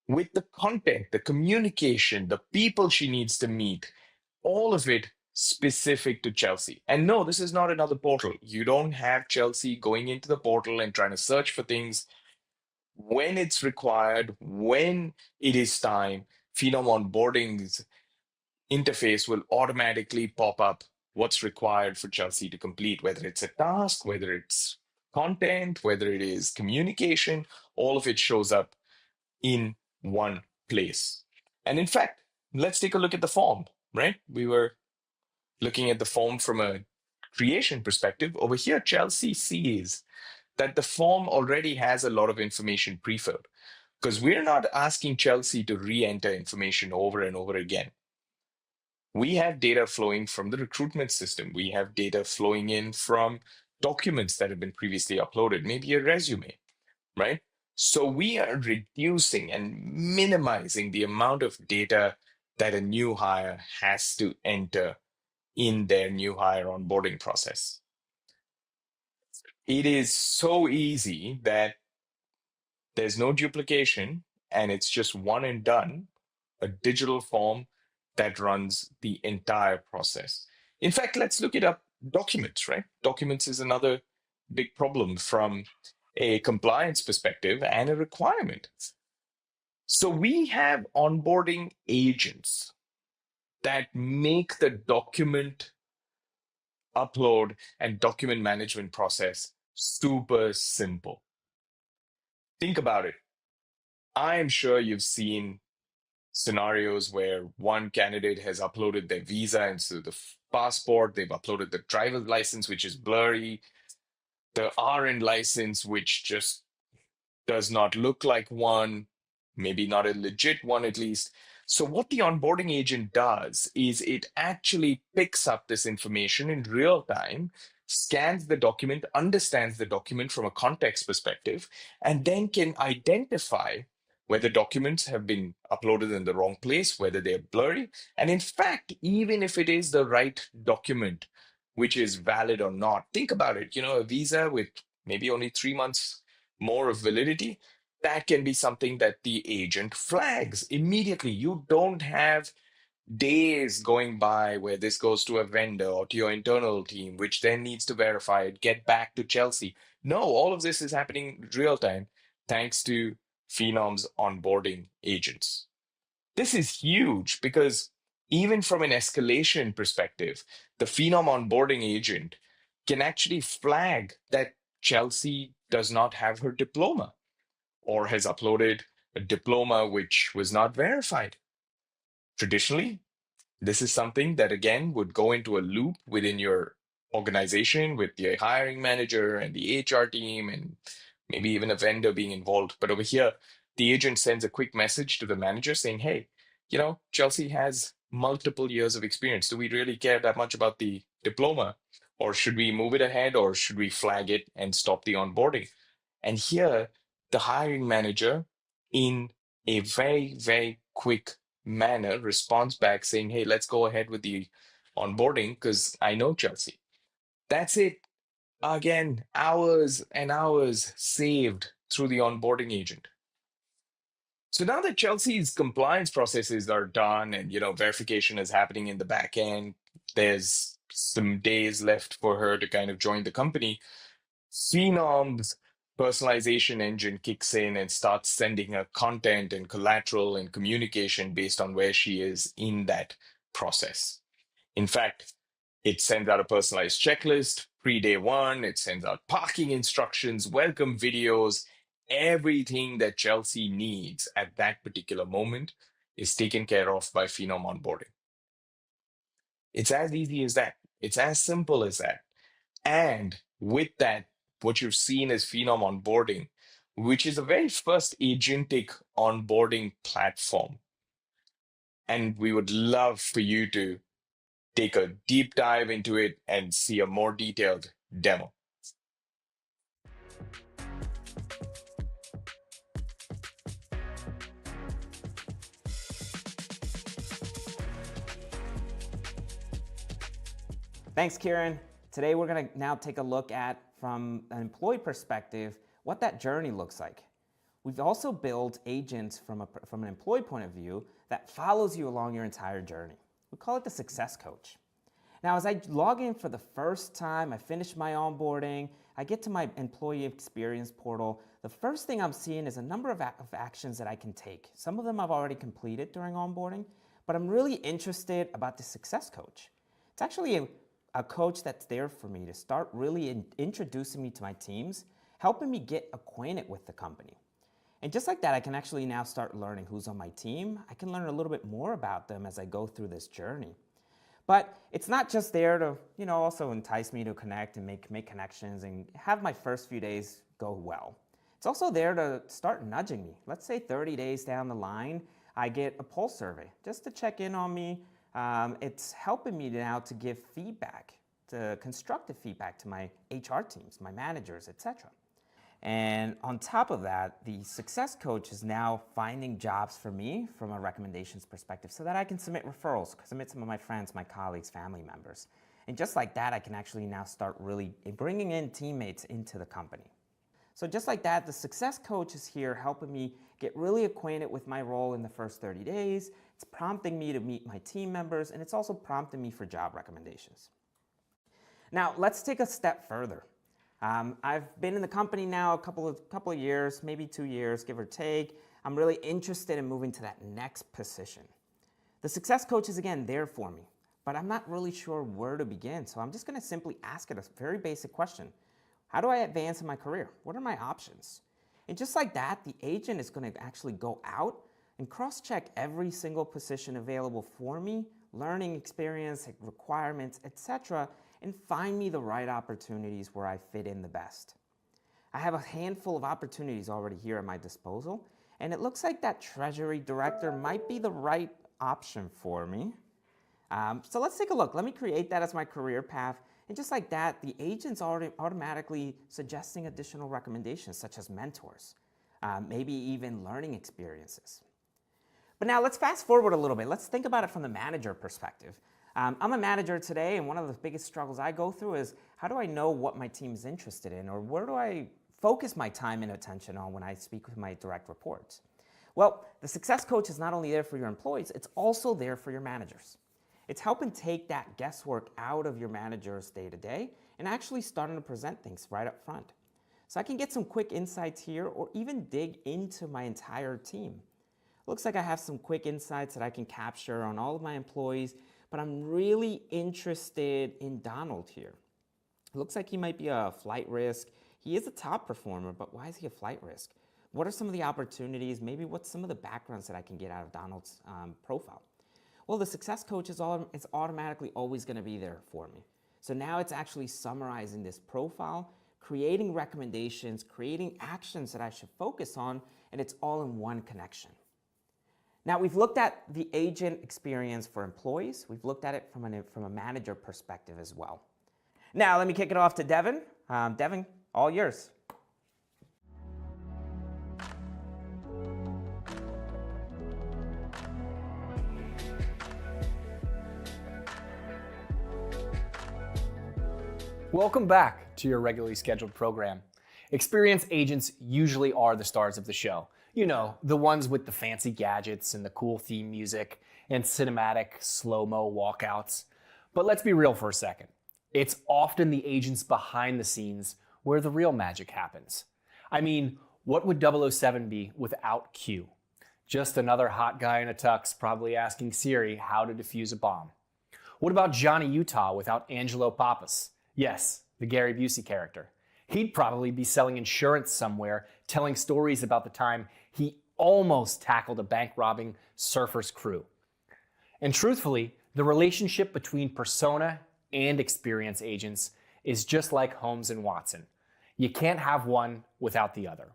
with the content, the communication, the people she needs to meet, all of it specific to Chelsea. And no, this is not another portal. You don't have Chelsea going into the portal and trying to search for things when it's required, when it is time. Phenom Onboarding's interface will automatically pop up what's required for Chelsea to complete, whether it's a task, whether it's content, whether it is communication, all of it shows up in one place. And in fact, let's take a look at the form, right? We were looking at the form from a creation perspective. Over here, Chelsea sees that the form already has a lot of information pre-filled because we're not asking Chelsea to re-enter information over and over again. We have data flowing from the recruitment system. We have data flowing in from documents that have been previously uploaded, maybe a resume, right? So we are reducing and minimizing the amount of data that a new hire has to enter in their new hire onboarding process. It is so easy that there's no duplication and it's just one and done, a digital form that runs the entire process. In fact, let's look it up. Documents, right? Documents is another big problem from a compliance perspective and a requirement. So we have onboarding agents that make the document upload and document management process super simple. Think about it. I'm sure you've seen scenarios where one candidate has uploaded their visa into the passport, they've uploaded the driver's license, which is blurry, the RN license, which just does not look like one, maybe not a legit one at least. So what the onboarding agent does is it actually picks up this information in real time, scans the document, understands the document from a context perspective, and then can identify whether documents have been uploaded in the wrong place, whether they're blurry. And in fact, even if it is the right document, which is valid or not, think about it, a visa with maybe only 3 months more of validity, that can be something that the agent flags immediately. You don't have days going by where this goes to a vendor or to your internal team, which then needs to verify it, get back to Chelsea. No, all of this is happening real time thanks to Phenom's onboarding agents. This is huge because even from an escalation perspective, the Phenom onboarding agent can actually flag that Chelsea does not have her diploma or has uploaded a diploma which was not verified. Traditionally, this is something that, again, would go into a loop within your organization with the hiring manager and the HR team and maybe even a vendor being involved. But over here, the agent sends a quick message to the manager saying, hey, Chelsea has multiple years of experience. Do we really care that much about the diploma? Or should we move it ahead, or should we flag it and stop the onboarding? And here, the hiring manager, in a very, very quick manner, responds back saying, hey, let's go ahead with the onboarding because I know Chelsea. That's it. Again, hours and hours saved through the onboarding agent. So now that Chelsea's compliance processes are done and verification is happening in the back end, there's some days left for her to kind of join the company. Phenom's personalization engine kicks in and starts sending her content and collateral and communication based on where she is in that process. In fact, It sends out a personalized checklist pre-day one. It sends out parking instructions, welcome videos. Everything that Chelsea needs at that particular moment is taken care of by Phenom Onboarding. It's as easy as that. It's as simple as that. And with that, what you've seen is Phenom Onboarding, which is the very first agentic onboarding platform. And we would love for you to take a deep dive into it and see a more detailed demo. Thanks, Kieran. Today we're going to now take a look at, from an employee perspective, what that journey looks like. We've also built agents from an employee point of view that follows you along your entire journey. We call it the Success Coach. Now, as I log in for the first time, I finish my onboarding, I get to my employee experience portal, the first thing I'm seeing is a number of actions that I can take. Some of them I've already completed during onboarding, but I'm really interested about the Success Coach. It's actually a coach that's there for me to start really introducing me to my teams, helping me get acquainted with the company. And just like that, I can actually now start learning who's on my team. I can learn a little bit more about them as I go through this journey. But it's not just there to, also entice me to connect and make connections and have my first few days go well. It's also there to start nudging me. Let's say 30 days down the line, I get a pulse survey just to check in on me. It's helping me now to give feedback, to constructive feedback to my HR teams, my managers, etc. And on top of that, the Success Coach is now finding jobs for me from a recommendations perspective so that I can submit referrals, submit some of my friends, my colleagues, family members. And just like that, I can actually now start really bringing in teammates into the company. So just like that, the Success Coach is here helping me get really acquainted with my role in the first 30 days. It's prompting me to meet my team members, and it's also prompting me for job recommendations. Now, let's take a step further. I've been in the company now a couple of years, maybe 2 years, give or take. I'm really interested in moving to that next position. The Success Coach is, again, there for me, but I'm not really sure where to begin. So I'm just going to simply ask it a very basic question. How do I advance in my career? What are my options? And just like that, the agent is going to actually go out and cross-check every single position available for me, learning experience, requirements, etc., and find me the right opportunities where I fit in the best. I have a handful of opportunities already here at my disposal, and it looks like that Treasury Director might be the right option for me. So let's take a look. Let me create that as my career path. And just like that, the agent's already automatically suggesting additional recommendations, such as mentors, maybe even learning experiences. But now let's fast forward a little bit. Let's think about it from the manager perspective. I'm a manager today, and one of the biggest struggles I go through is how do I know what my team is interested in, or where do I focus my time and attention on when I speak with my direct reports? Well, the Success Coach is not only there for your employees, it's also there for your managers. It's helping take that guesswork out of your manager's day-to-day and actually starting to present things right up front. So I can get some quick insights here or even dig into my entire team. Looks like I have some quick insights that I can capture on all of my employees, but I'm really interested in Donald here. Looks like he might be a flight risk. He is a top performer, but why is he a flight risk? What are some of the opportunities? Maybe what's some of the backgrounds that I can get out of Donald's profile? Well, the Success Coach is automatically always going to be there for me. So now it's actually summarizing this profile, creating recommendations, creating actions that I should focus on, and it's all in one connection. Now, we've looked at the agent experience for employees. We've looked at it from a manager perspective as well. Now, let me kick it off to Devin. Devin, all yours. Welcome back to your regularly scheduled program. Experience agents usually are the stars of the show. You know, the ones with the fancy gadgets and the cool theme music and cinematic slow-mo walkouts. But let's be real for a second. It's often the agents behind the scenes where the real magic happens. I mean, what would 007 be without Q? Just another hot guy in a tux probably asking Siri how to defuse a bomb. What about Johnny Utah without Angelo Pappas? Yes, the Gary Busey character. He'd probably be selling insurance somewhere, telling stories about the time he almost tackled a bank robbing surfer's crew. And truthfully, the relationship between persona and experience agents is just like Holmes and Watson. You can't have one without the other.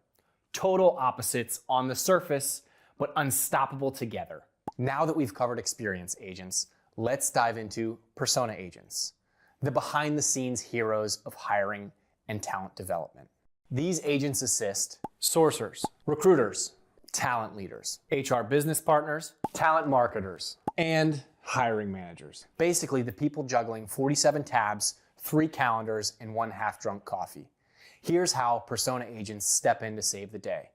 Total opposites on the surface, but unstoppable together. Now that we've covered experience agents, let's dive into persona agents, the behind-the-scenes heroes of hiring and talent development. These agents assist sourcers, recruiters, talent leaders, HR business partners, talent marketers, and hiring managers. Basically, the people juggling 47 tabs, 3 calendars, and 1 half-drunk coffee. Here's how persona agents step in to save the day.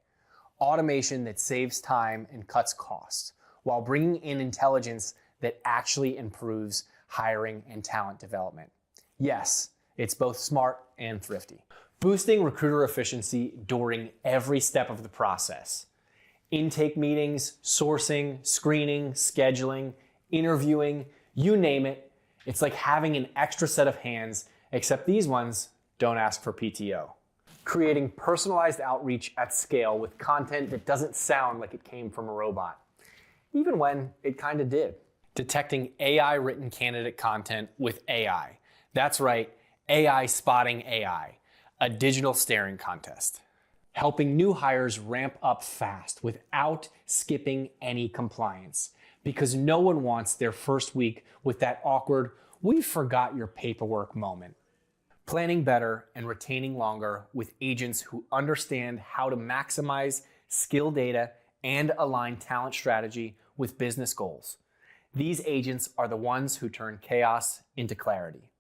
Automation that saves time and cuts costs, while bringing in intelligence that actually improves hiring and talent development. Yes, it's both smart and thrifty. Boosting recruiter efficiency during every step of the process. Intake meetings, sourcing, screening, scheduling, interviewing, you name it. It's like having an extra set of hands, except these ones don't ask for PTO. Creating personalized outreach at scale with content that doesn't sound like it came from a robot, even when it kind of did. Detecting AI-written candidate content with AI. That's right, AI spotting AI, a digital staring contest. Helping new hires ramp up fast without skipping any compliance, because no one wants their first week with that awkward, "we forgot your paperwork" moment. Planning better and retaining longer with agents who understand how to maximize skill data and align talent strategy with business goals. These agents are the ones who turn chaos into clarity.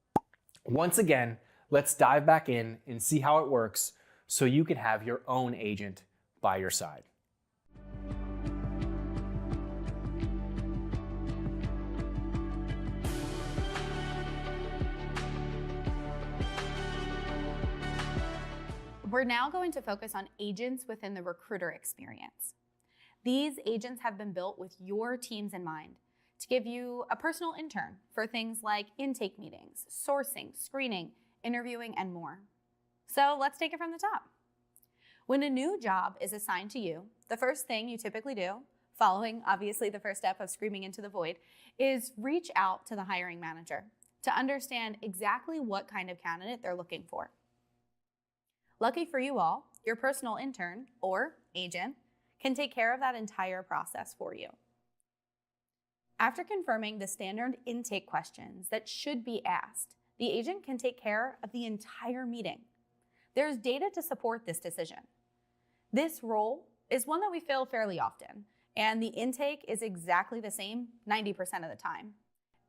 Once again, let's dive back in and see how it works so you can have your own agent by your side. We're now going to focus on agents within the recruiter experience. These agents have been built with your teams in mind to give you a personal intern for things like intake meetings, sourcing, screening, interviewing, and more. So let's take it from the top. When a new job is assigned to you, the first thing you typically do, following obviously the first step of screaming into the void, is reach out to the hiring manager to understand exactly what kind of candidate they're looking for. Lucky for you all, your personal intern or agent can take care of that entire process for you. After confirming the standard intake questions that should be asked, the agent can take care of the entire meeting. There's data to support this decision. This role is one that we fill fairly often, and the intake is exactly the same 90% of the time.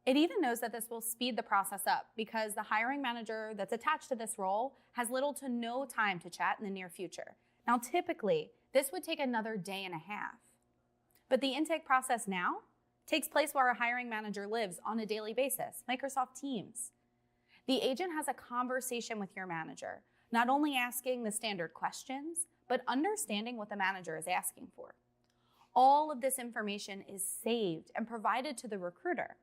It even knows that this will speed the process up because the hiring manager that's attached to this role has little to no time to chat in the near future. Now, typically, this would take another day and a half. But the intake process now takes place where a hiring manager lives on a daily basis, Microsoft Teams. The agent has a conversation with your manager, not only asking the standard questions, but understanding what the manager is asking for. All of this information is saved and provided to the recruiter.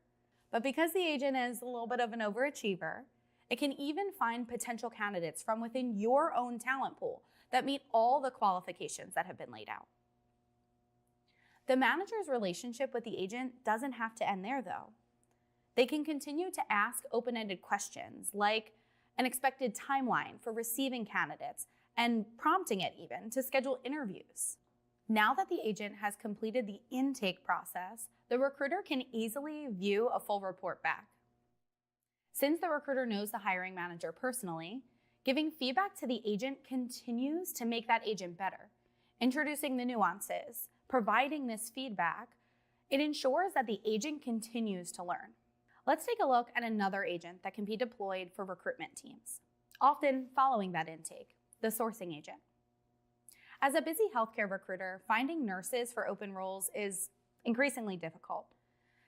But because the agent is a little bit of an overachiever, it can even find potential candidates from within your own talent pool that meet all the qualifications that have been laid out. The manager's relationship with the agent doesn't have to end there, though. They can continue to ask open-ended questions like an expected timeline for receiving candidates and prompting it even to schedule interviews. Now that the agent has completed the intake process, the recruiter can easily view a full report back. Since the recruiter knows the hiring manager personally, giving feedback to the agent continues to make that agent better. Introducing the nuances, providing this feedback, it ensures that the agent continues to learn. Let's take a look at another agent that can be deployed for recruitment teams, often following that intake, the sourcing agent. As a busy healthcare recruiter, finding nurses for open roles is increasingly difficult.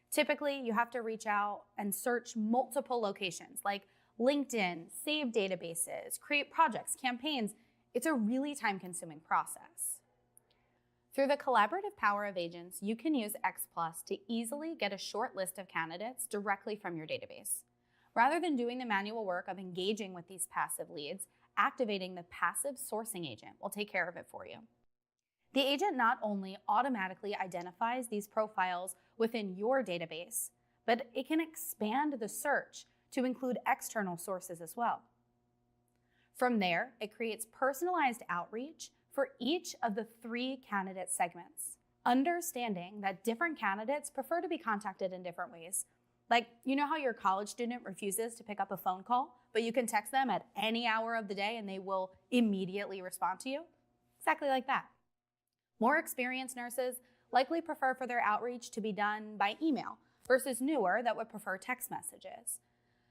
Typically, you have to reach out and search multiple locations like LinkedIn, save databases, create projects, campaigns. It's a really time-consuming process. Through the collaborative power of agents, you can use X Plus to easily get a short list of candidates directly from your database. Rather than doing the manual work of engaging with these passive leads, activating the passive sourcing agent will take care of it for you. The agent not only automatically identifies these profiles within your database, but it can expand the search to include external sources as well. From there, it creates personalized outreach for each of the 3 candidate segments, understanding that different candidates prefer to be contacted in different ways. Like, you know how your college student refuses to pick up a phone call, but you can text them at any hour of the day and they will immediately respond to you? Exactly like that. More experienced nurses likely prefer for their outreach to be done by email versus newer that would prefer text messages.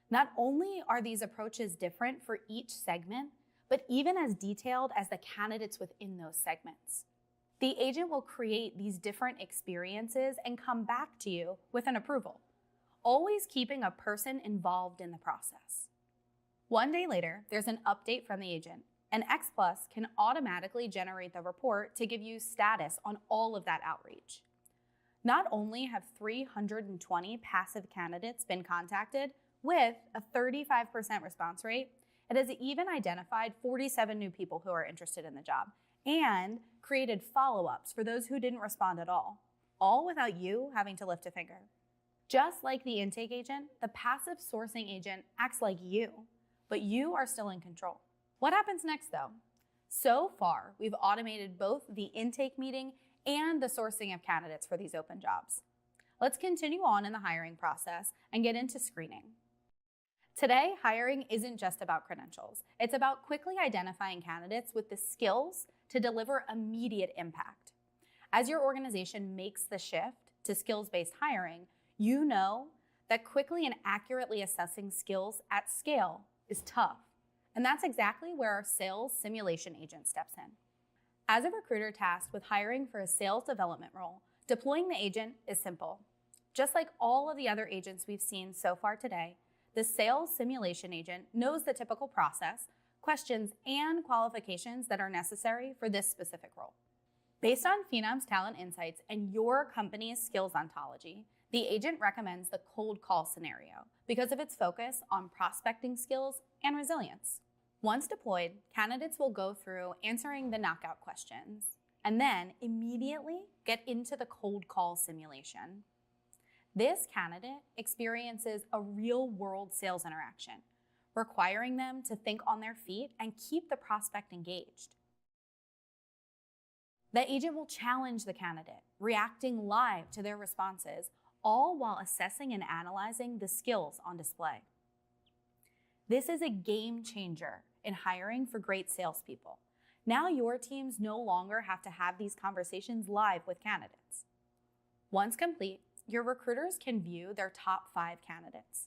Not only are these approaches different for each segment, but even as detailed as the candidates within those segments. The agent will create these different experiences and come back to you with an approval, always keeping a person involved in the process. One day later, there's an update from the agent, and X Plus can automatically generate the report to give you status on all of that outreach. Not only have 320 passive candidates been contacted with a 35% response rate, it has even identified 47 new people who are interested in the job and created follow-ups for those who didn't respond at all without you having to lift a finger. Just like the intake agent, the passive sourcing agent acts like you, but you are still in control. What happens next though? So far, we've automated both the intake meeting and the sourcing of candidates for these open jobs. Let's continue on in the hiring process and get into screening. Today, hiring isn't just about credentials. It's about quickly identifying candidates with the skills to deliver immediate impact. As your organization makes the shift to skills-based hiring, you know that quickly and accurately assessing skills at scale is tough. And that's exactly where our sales simulation agent steps in. As a recruiter tasked with hiring for a sales development role, deploying the agent is simple. Just like all of the other agents we've seen so far today, the sales simulation agent knows the typical process, questions, and qualifications that are necessary for this specific role. Based on Phenom's talent insights and your company's skills ontology, the agent recommends the cold call scenario because of its focus on prospecting skills and resilience. Once deployed, candidates will go through answering the knockout questions and then immediately get into the cold call simulation. This candidate experiences a real-world sales interaction, requiring them to think on their feet and keep the prospect engaged. The agent will challenge the candidate, reacting live to their responses, all while assessing and analyzing the skills on display. This is a game changer in hiring for great salespeople. Now your teams no longer have to have these conversations live with candidates. Once complete, your recruiters can view their top 5 candidates.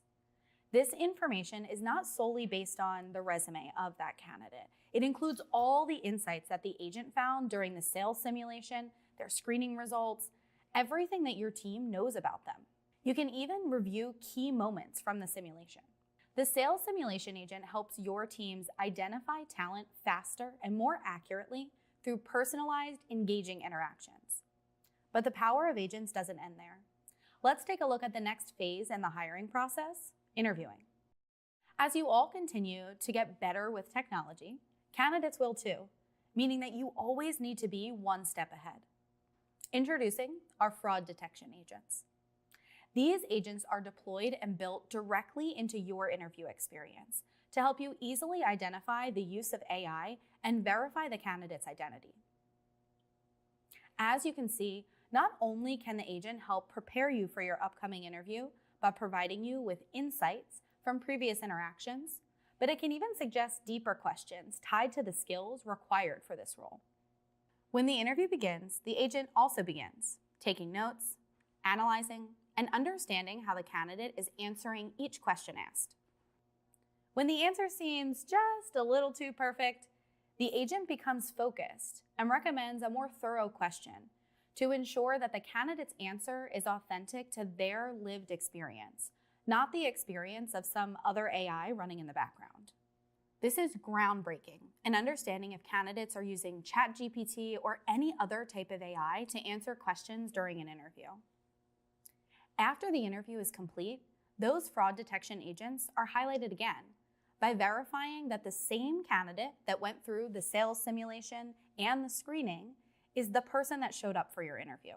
This information is not solely based on the resume of that candidate. It includes all the insights that the agent found during the sales simulation, their screening results, everything that your team knows about them. You can even review key moments from the simulation. The sales simulation agent helps your teams identify talent faster and more accurately through personalized, engaging interactions. But the power of agents doesn't end there. Let's take a look at the next phase in the hiring process, interviewing. As you all continue to get better with technology, candidates will too, meaning that you always need to be one step ahead. Introducing our fraud detection agents. These agents are deployed and built directly into your interview experience to help you easily identify the use of AI and verify the candidate's identity. As you can see, not only can the agent help prepare you for your upcoming interview by providing you with insights from previous interactions, but it can even suggest deeper questions tied to the skills required for this role. When the interview begins, the agent also begins, taking notes, analyzing, and understanding how the candidate is answering each question asked. When the answer seems just a little too perfect, the agent becomes focused and recommends a more thorough question to ensure that the candidate's answer is authentic to their lived experience, not the experience of some other AI running in the background. This is groundbreaking, an understanding if candidates are using ChatGPT or any other type of AI to answer questions during an interview. After the interview is complete, those fraud detection agents are highlighted again by verifying that the same candidate that went through the sales simulation and the screening is the person that showed up for your interview.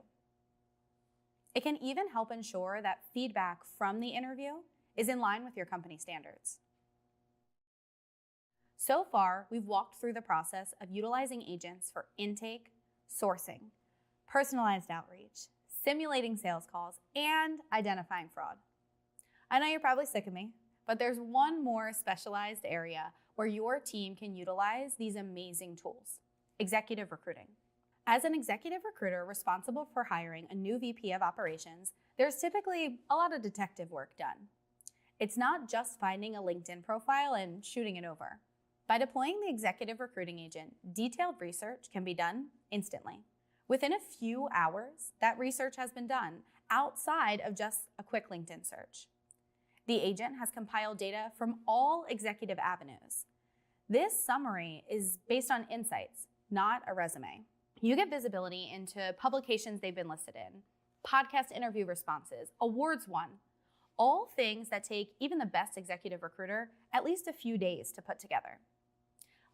It can even help ensure that feedback from the interview is in line with your company standards. So far, we've walked through the process of utilizing agents for intake, sourcing, personalized outreach, simulating sales calls, and identifying fraud. I know you're probably sick of me, but there's one more specialized area where your team can utilize these amazing tools: executive recruiting. As an executive recruiter responsible for hiring a new VP of operations, there's typically a lot of detective work done. It's not just finding a LinkedIn profile and shooting it over. By deploying the executive recruiting agent, detailed research can be done instantly. Within a few hours, that research has been done outside of just a quick LinkedIn search. The agent has compiled data from all executive avenues. This summary is based on insights, not a resume. You get visibility into publications they've been listed in, podcast interview responses, awards won, all things that take even the best executive recruiter at least a few days to put together.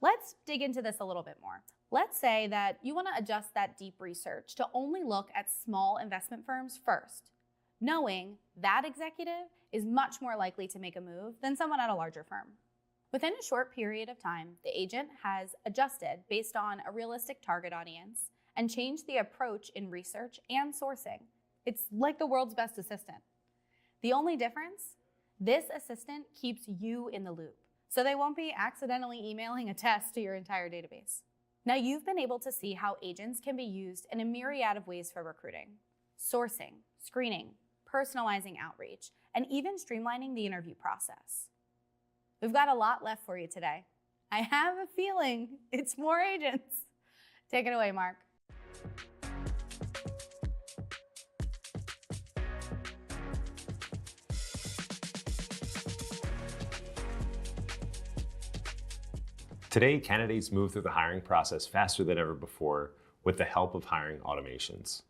Let's dig into this a little bit more. Let's say that you want to adjust that deep research to only look at small investment firms first, knowing that executive is much more likely to make a move than someone at a larger firm. Within a short period of time, the agent has adjusted based on a realistic target audience and changed the approach in research and sourcing. It's like the world's best assistant. The only difference, this assistant keeps you in the loop, so they won't be accidentally emailing a test to your entire database. Now you've been able to see how agents can be used in a myriad of ways for recruiting: sourcing, screening, personalizing outreach, and even streamlining the interview process. We've got a lot left for you today. I have a feeling it's more agents. Take it away, Mark. Today, candidates move through the hiring process faster than ever before with the help of hiring automations.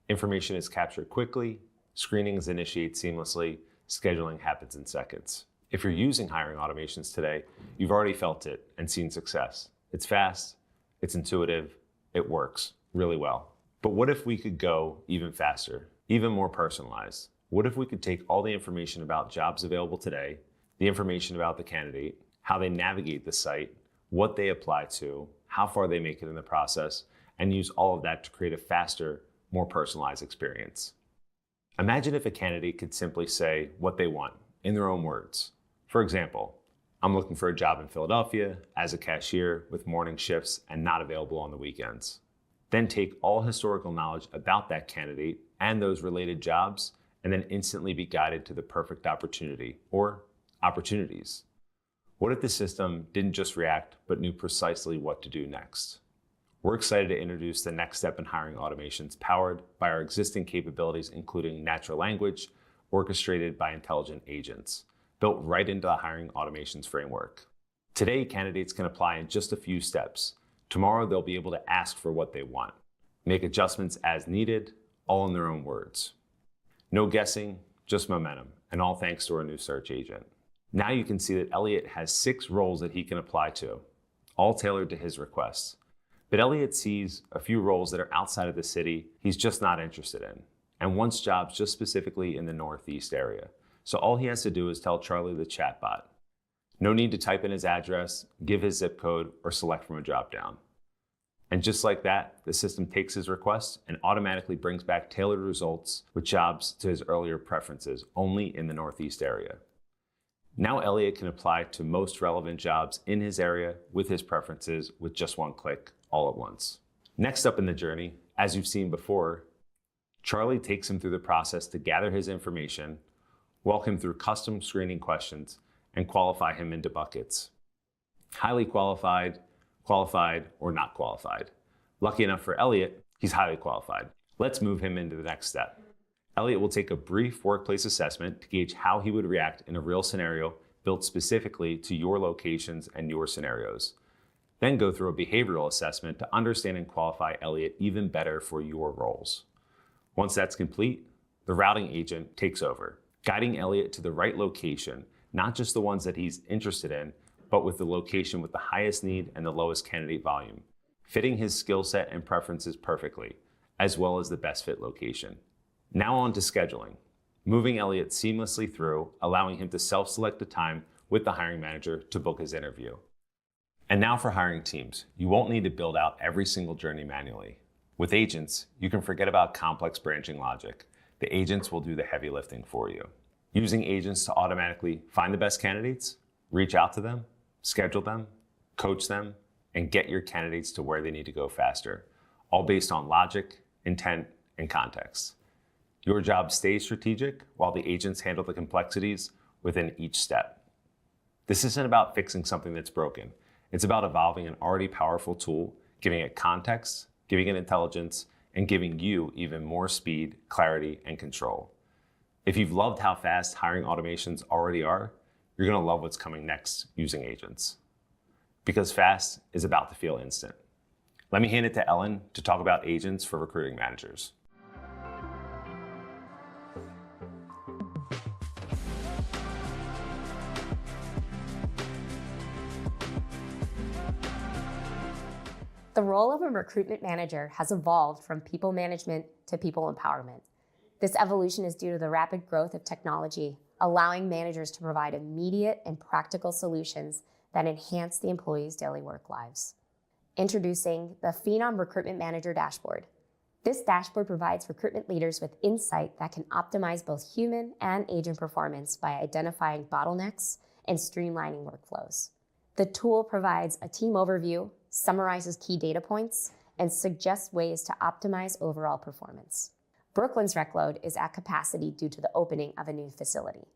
Information is captured quickly, screenings initiate seamlessly, scheduling happens in seconds. If you're using hiring automations today, you've already felt it and seen success. It's fast, it's intuitive, it works really well. But what if we could go even faster, even more personalized? What if we could take all the information about jobs available today, the information about the candidate, how they navigate the site, what they apply to, how far they make it in the process, and use all of that to create a faster, more personalized experience? Imagine if a candidate could simply say what they want in their own words. For example, I'm looking for a job in Philadelphia as a cashier with morning shifts and not available on the weekends. Then take all historical knowledge about that candidate and those related jobs, and then instantly be guided to the perfect opportunity or opportunities. What if the system didn't just react, but knew precisely what to do next? We're excited to introduce the next step in hiring automations powered by our existing capabilities, including natural language, orchestrated by intelligent agents, built right into the hiring automations framework. Today, candidates can apply in just a few steps. Tomorrow, they'll be able to ask for what they want, make adjustments as needed, all in their own words. No guessing, just momentum, and all thanks to our new search agent. Now you can see that Elliot has 6 roles that he can apply to, all tailored to his requests. But Elliot sees a few roles that are outside of the city he's just not interested in, and wants jobs just specifically in the Northeast area. So all he has to do is tell Charlie the chatbot. No need to type in his address, give his zip code, or select from a dropdown. And just like that, the system takes his request and automatically brings back tailored results with jobs to his earlier preferences, only in the Northeast area. Now Elliot can apply to most relevant jobs in his area with his preferences with just one click, all at once. Next up in the journey, as you've seen before, Charlie takes him through the process to gather his information, walk him through custom screening questions, and qualify him into buckets: highly qualified, qualified, or not qualified. Lucky enough for Elliot, he's highly qualified. Let's move him into the next step. Elliot will take a brief workplace assessment to gauge how he would react in a real scenario built specifically to your locations and your scenarios. Then go through a behavioral assessment to understand and qualify Elliot even better for your roles. Once that's complete, the routing agent takes over, guiding Elliot to the right location, not just the ones that he's interested in, but with the location with the highest need and the lowest candidate volume, fitting his skill set and preferences perfectly, as well as the best fit location. Now on to scheduling, moving Elliot seamlessly through, allowing him to self-select the time with the hiring manager to book his interview. And now for hiring teams, you won't need to build out every single journey manually. With agents, you can forget about complex branching logic. The agents will do the heavy lifting for you. Using agents to automatically find the best candidates, reach out to them, schedule them, coach them, and get your candidates to where they need to go faster, all based on logic, intent, and context. Your job stays strategic while the agents handle the complexities within each step. This isn't about fixing something that's broken. It's about evolving an already powerful tool, giving it context, giving it intelligence, and giving you even more speed, clarity, and control. If you've loved how fast hiring automations already are, you're going to love what's coming next using agents. Because fast is about to feel instant. Let me hand it to Ellen to talk about agents for recruiting managers. The role of a recruitment manager has evolved from people management to people empowerment. This evolution is due to the rapid growth of technology, allowing managers to provide immediate and practical solutions that enhance the employees' daily work lives. Introducing the Phenom Recruitment Manager Dashboard. This dashboard provides recruitment leaders with insight that can optimize both human and agent performance by identifying bottlenecks and streamlining workflows. The tool provides a team overview, summarizes key data points, and suggests ways to optimize overall performance. Brooklyn's rec load is at capacity due to the opening of a new facility.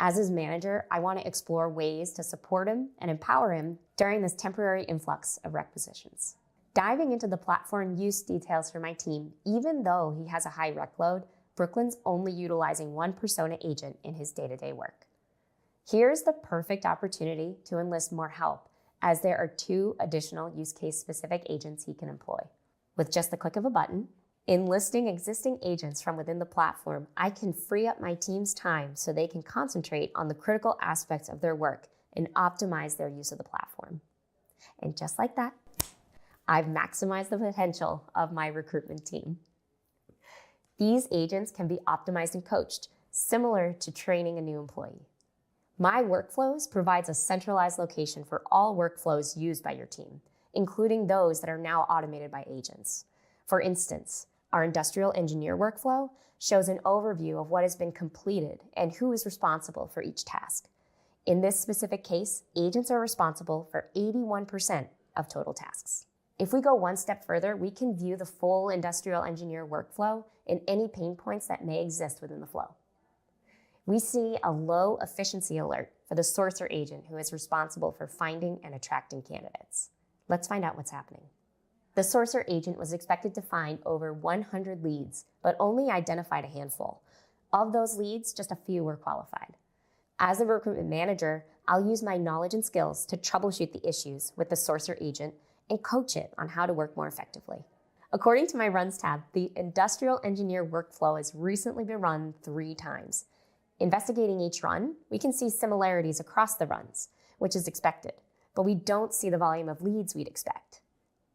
As his manager, I want to explore ways to support him and empower him during this temporary influx of rec positions. Diving into the platform use details for my team, even though he has a high rec load, Brooklyn's only utilizing one persona agent in his day-to-day work. Here's the perfect opportunity to enlist more help, as there are 2 additional use case specific agents he can employ. With just the click of a button, enlisting existing agents from within the platform, I can free up my team's time so they can concentrate on the critical aspects of their work and optimize their use of the platform. And just like that, I've maximized the potential of my recruitment team. These agents can be optimized and coached, similar to training a new employee. My Workflows provides a centralized location for all workflows used by your team, including those that are now automated by agents. For instance, our industrial engineer workflow shows an overview of what has been completed and who is responsible for each task. In this specific case, agents are responsible for 81% of total tasks. If we go one step further, we can view the full industrial engineer workflow and any pain points that may exist within the flow. We see a low efficiency alert for the sourcer agent who is responsible for finding and attracting candidates. Let's find out what's happening. The sourcer agent was expected to find over 100 leads, but only identified a handful. Of those leads, just a few were qualified. As a recruitment manager, I'll use my knowledge and skills to troubleshoot the issues with the sourcer agent and coach it on how to work more effectively. According to my Runs tab, the industrial engineer workflow has recently been run 3 times. Investigating each run, we can see similarities across the runs, which is expected, but we don't see the volume of leads we'd expect.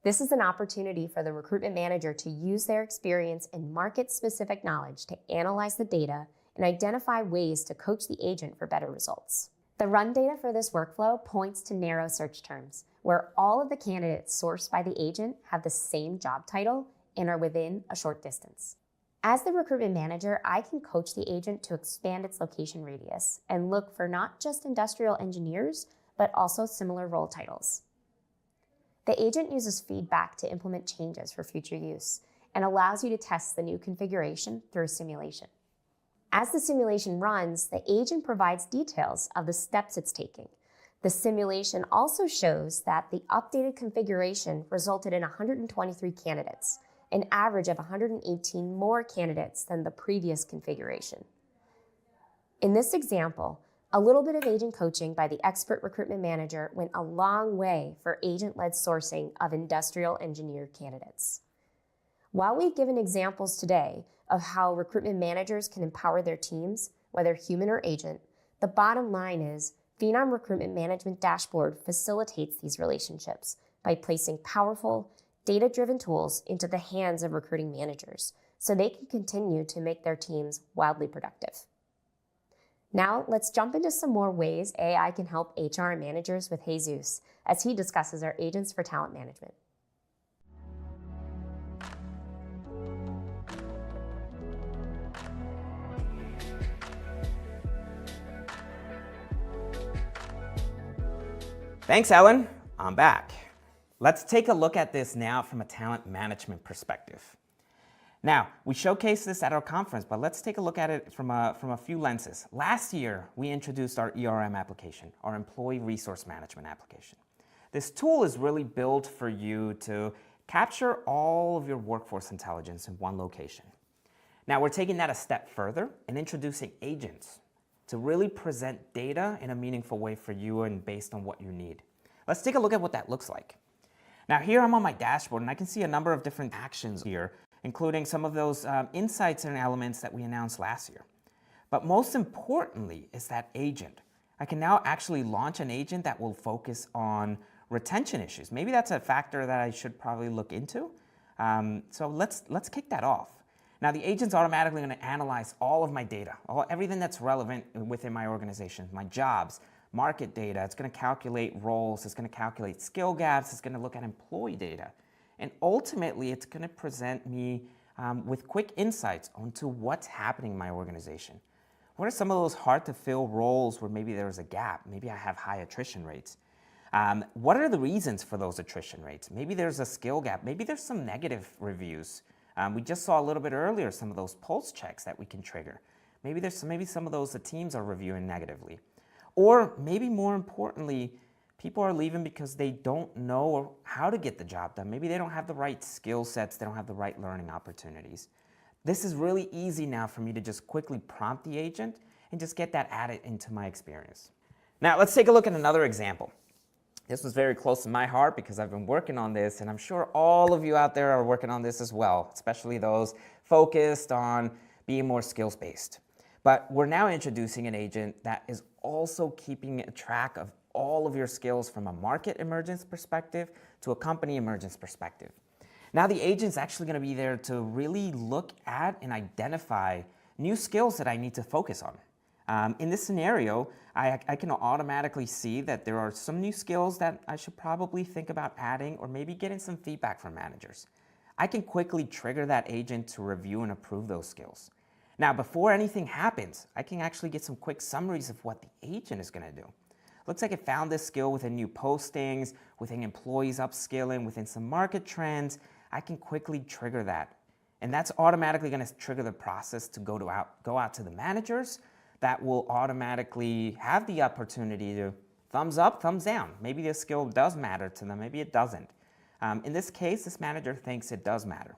This is an opportunity for the recruitment manager to use their experience and market-specific knowledge to analyze the data and identify ways to coach the agent for better results. The run data for this workflow points to narrow search terms, where all of the candidates sourced by the agent have the same job title and are within a short distance. As the recruitment manager, I can coach the agent to expand its location radius and look for not just industrial engineers, but also similar role titles. The agent uses feedback to implement changes for future use and allows you to test the new configuration through a simulation. As the simulation runs, the agent provides details of the steps it's taking. The simulation also shows that the updated configuration resulted in 123 candidates, an average of 118 more candidates than the previous configuration. In this example, A little bit of agent coaching by the expert recruitment manager went a long way for agent-led sourcing of industrial engineer candidates. While we've given examples today of how recruitment managers can empower their teams, whether human or agent, the bottom line is Phenom Recruitment Management Dashboard facilitates these relationships by placing powerful, data-driven tools into the hands of recruiting managers so they can continue to make their teams wildly productive. Now, let's jump into some more ways AI can help HR managers with Jesus as he discusses our agents for talent management. Thanks, Ellen. I'm back. Let's take a look at this now from a talent management perspective. Now, we showcased this at our conference, but let's take a look at it from a few lenses. Last year, we introduced our ERM application, our Employee Resource Management application. This tool is really built for you to capture all of your workforce intelligence in one location. Now, we're taking that a step further and introducing agents to really present data in a meaningful way for you and based on what you need. Let's take a look at what that looks like. Now, here I'm on my dashboard, and I can see a number of different actions here, including some of those insights and elements that we announced last year. But most importantly is that agent. I can now actually launch an agent that will focus on retention issues. Maybe that's a factor that I should probably look into. So let's kick that off. Now, the agent's automatically going to analyze all of my data, everything that's relevant within my organization, my jobs, market data. It's going to calculate roles. It's going to calculate skill gaps. It's going to look at employee data. And ultimately, it's going to present me with quick insights onto what's happening in my organization. What are some of those hard-to-fill roles where maybe there's a gap? Maybe I have high attrition rates. What are the reasons for those attrition rates? Maybe there's a skill gap. Maybe there's some negative reviews. We just saw a little bit earlier some of those pulse checks that we can trigger. Maybe some of those the teams are reviewing negatively. Or maybe more importantly, people are leaving because they don't know how to get the job done. Maybe they don't have the right skill sets. They don't have the right learning opportunities. This is really easy now for me to just quickly prompt the agent and just get that added into my experience. Now, let's take a look at another example. This was very close to my heart because I've been working on this, and I'm sure all of you out there are working on this as well, especially those focused on being more skills-based. But we're now introducing an agent that is also keeping track of all of your skills from a market emergence perspective to a company emergence perspective. Now the agent's actually going to be there to really look at and identify new skills that I need to focus on. In this scenario, I can automatically see that there are some new skills that I should probably think about adding or maybe getting some feedback from managers. I can quickly trigger that agent to review and approve those skills. Now, before anything happens, I can actually get some quick summaries of what the agent is going to do. Looks like it found this skill within new postings, within employees upskilling, within some market trends. I can quickly trigger that. And that's automatically going to trigger the process to go out to the managers that will automatically have the opportunity to thumbs up, thumbs down. Maybe this skill does matter to them, maybe it doesn't. In this case, this manager thinks it does matter.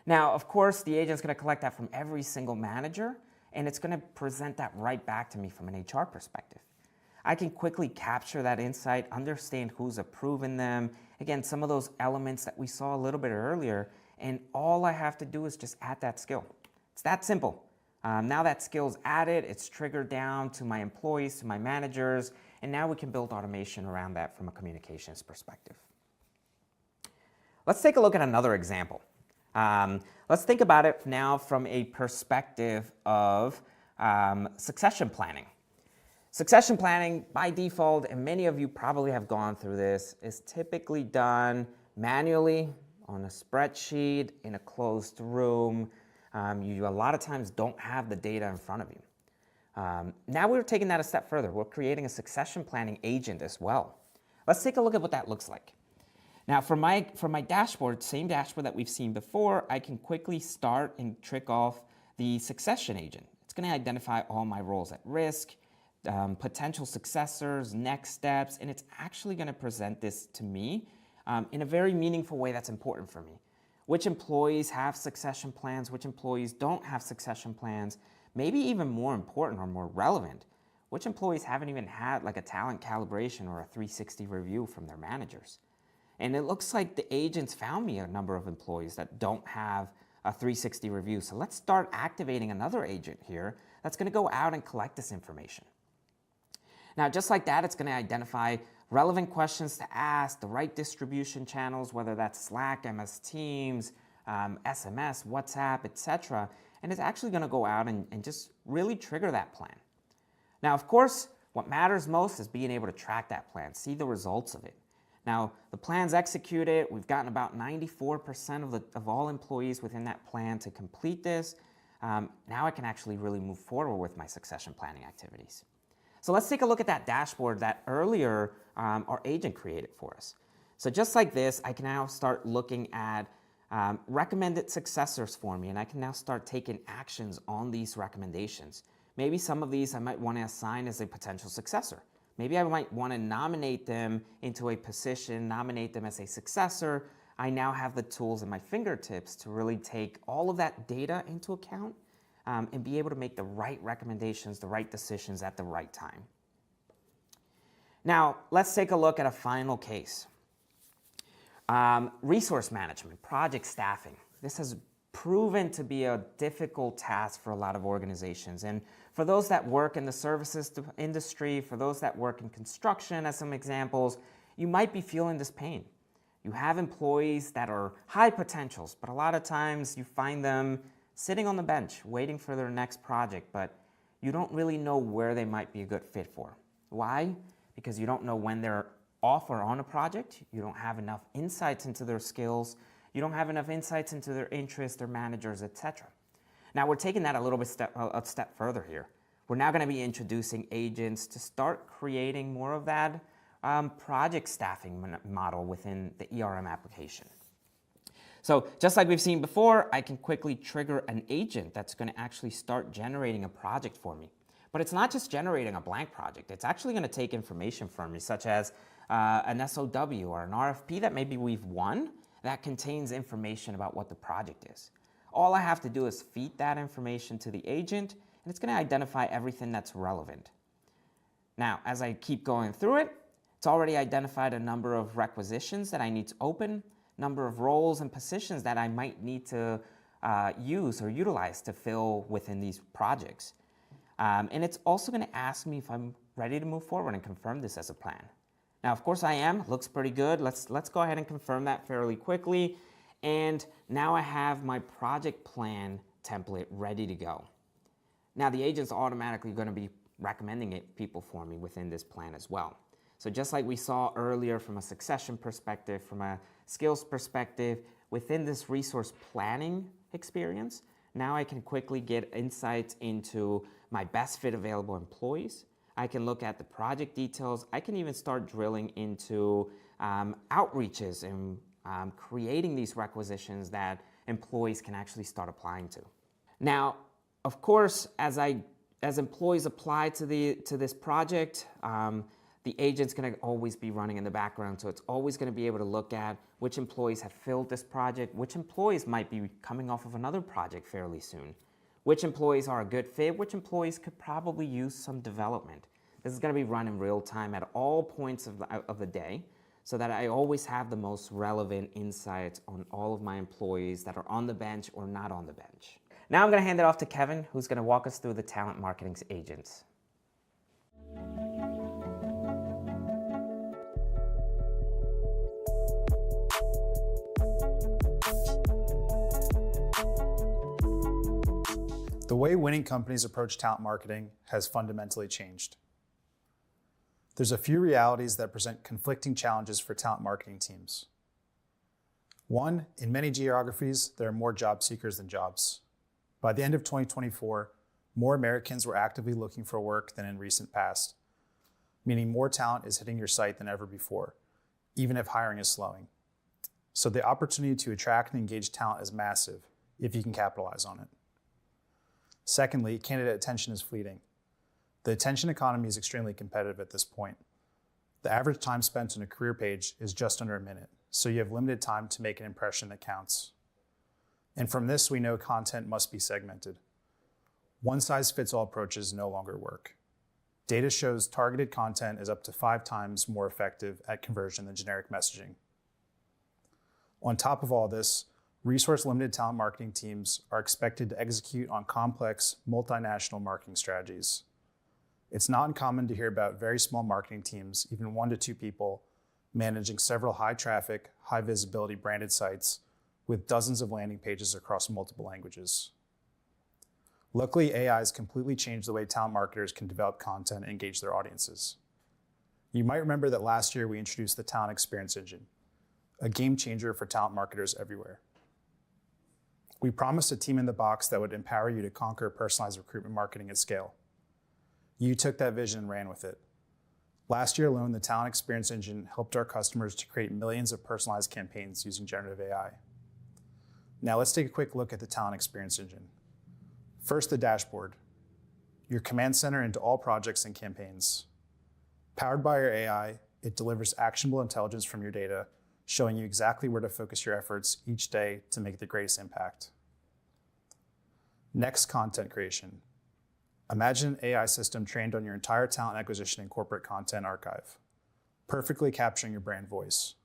Now, of course, the agent's going to collect that from every single manager, and it's going to present that right back to me from an HR perspective. I can quickly capture that insight, understand who's approving them. Again, some of those elements that we saw a little bit earlier, and all I have to do is just add that skill. It's that simple. Now that skill's added, it's triggered down to my employees, to my managers, and now we can build automation around that from a communications perspective. Let's take a look at another example. Let's think about it now from a perspective of succession planning. Succession planning, by default, and many of you probably have gone through this, is typically done manually on a spreadsheet in a closed room. You a lot of times don't have the data in front of you. Now we're taking that a step further. We're creating a succession planning agent as well. Let's take a look at what that looks like. Now for my dashboard, same dashboard that we've seen before, I can quickly start and trick off the succession agent. It's going to identify all my roles at risk, potential successors, next steps, and it's actually going to present this to me in a very meaningful way that's important for me. Which employees have succession plans, which employees don't have succession plans, maybe even more important or more relevant, Which employees haven't even had like a talent calibration or a 360 review from their managers? And it looks like the agents found me a number of employees that don't have a 360 review. So let's start activating another agent here that's going to go out and collect this information. Now, just like that, it's going to identify relevant questions to ask, the right distribution channels, whether that's Slack, MS Teams, SMS, WhatsApp, etc. And it's actually going to go out and just really trigger that plan. Now, of course, what matters most is being able to track that plan, see the results of it. Now, the plan's executed. We've gotten about 94% of all employees within that plan to complete this. Now I can actually really move forward with my succession planning activities. So let's take a look at that dashboard that earlier our agent created for us. So just like this, I can now start looking at recommended successors for me, and I can now start taking actions on these recommendations. Maybe some of these I might want to assign as a potential successor. Maybe I might want to nominate them into a position, nominate them as a successor. I now have the tools at my fingertips to really take all of that data into account and be able to make the right recommendations, the right decisions at the right time. Now, let's take a look at a final case. Resource management, project staffing. This has proven to be a difficult task for a lot of organizations. And for those that work in the services industry, for those that work in construction, as some examples, you might be feeling this pain. You have employees that are high potentials, but a lot of times you find them sitting on the bench, waiting for their next project, but you don't really know where they might be a good fit for. Why? Because you don't know when they're off or on a project. You don't have enough insights into their skills. You don't have enough insights into their interests, their managers, etc. Now we're taking that a step further here. We're now going to be introducing agents to start creating more of that project staffing model within the ERM application. So just like we've seen before, I can quickly trigger an agent that's going to actually start generating a project for me. But it's not just generating a blank project. It's actually going to take information from me, such as an SOW or an RFP that maybe we've won that contains information about what the project is. All I have to do is feed that information to the agent, and it's going to identify everything that's relevant. Now, as I keep going through it, it's already identified a number of requisitions that I need to open, number of roles and positions that I might need to use or utilize to fill within these projects. And it's also going to ask me if I'm ready to move forward and confirm this as a plan. Now, of course I am. Looks pretty good. Let's go ahead and confirm that fairly quickly. And now I have my project plan template ready to go. Now the agent's automatically going to be recommending people for me within this plan as well. So just like we saw earlier from a succession perspective, from a skills perspective, within this resource planning experience, now I can quickly get insights into my best fit available employees. I can look at the project details. I can even start drilling into outreaches and creating these requisitions that employees can actually start applying to. Now, of course, as employees apply to this project, the agent's going to always be running in the background, so it's always going to be able to look at which employees have filled this project, which employees might be coming off of another project fairly soon, which employees are a good fit, which employees could probably use some development. This is going to be run in real time at all points of the day, so that I always have the most relevant insights on all of my employees that are on the bench or not on the bench. Now I'm going to hand it off to Kevin, who's going to walk us through the talent marketing agents. The way winning companies approach talent marketing has fundamentally changed. There's a few realities that present conflicting challenges for talent marketing teams. One, in many geographies, there are more job seekers than jobs. By the end of 2024, more Americans were actively looking for work than in recent past, meaning more talent is hitting your site than ever before, even if hiring is slowing. So the opportunity to attract and engage talent is massive if you can capitalize on it. Secondly, candidate attention is fleeting. The attention economy is extremely competitive at this point. The average time spent on a career page is just under a minute, so you have limited time to make an impression that counts. And from this, we know content must be segmented. One-size-fits-all approaches no longer work. Data shows targeted content is up to 5 times more effective at conversion than generic messaging. On top of all this, resource-limited talent marketing teams are expected to execute on complex, multinational marketing strategies. It's not uncommon to hear about very small marketing teams, even 1 to 2 people, managing several high-traffic, high-visibility branded sites with dozens of landing pages across multiple languages. Luckily, AI has completely changed the way talent marketers can develop content and engage their audiences. You might remember that last year we introduced the Talent Experience Engine, a game changer for talent marketers everywhere. We promised a team in the box that would empower you to conquer personalized recruitment marketing at scale. You took that vision and ran with it. Last year alone, the Talent Experience Engine helped our customers to create millions of personalized campaigns using generative AI. Now let's take a quick look at the Talent Experience Engine. First, the dashboard, your command center into all projects and campaigns. Powered by our AI, it delivers actionable intelligence from your data, showing you exactly where to focus your efforts each day to make the greatest impact. Next, content creation. Imagine an AI system trained on your entire talent acquisition and corporate content archive, perfectly capturing your brand voice.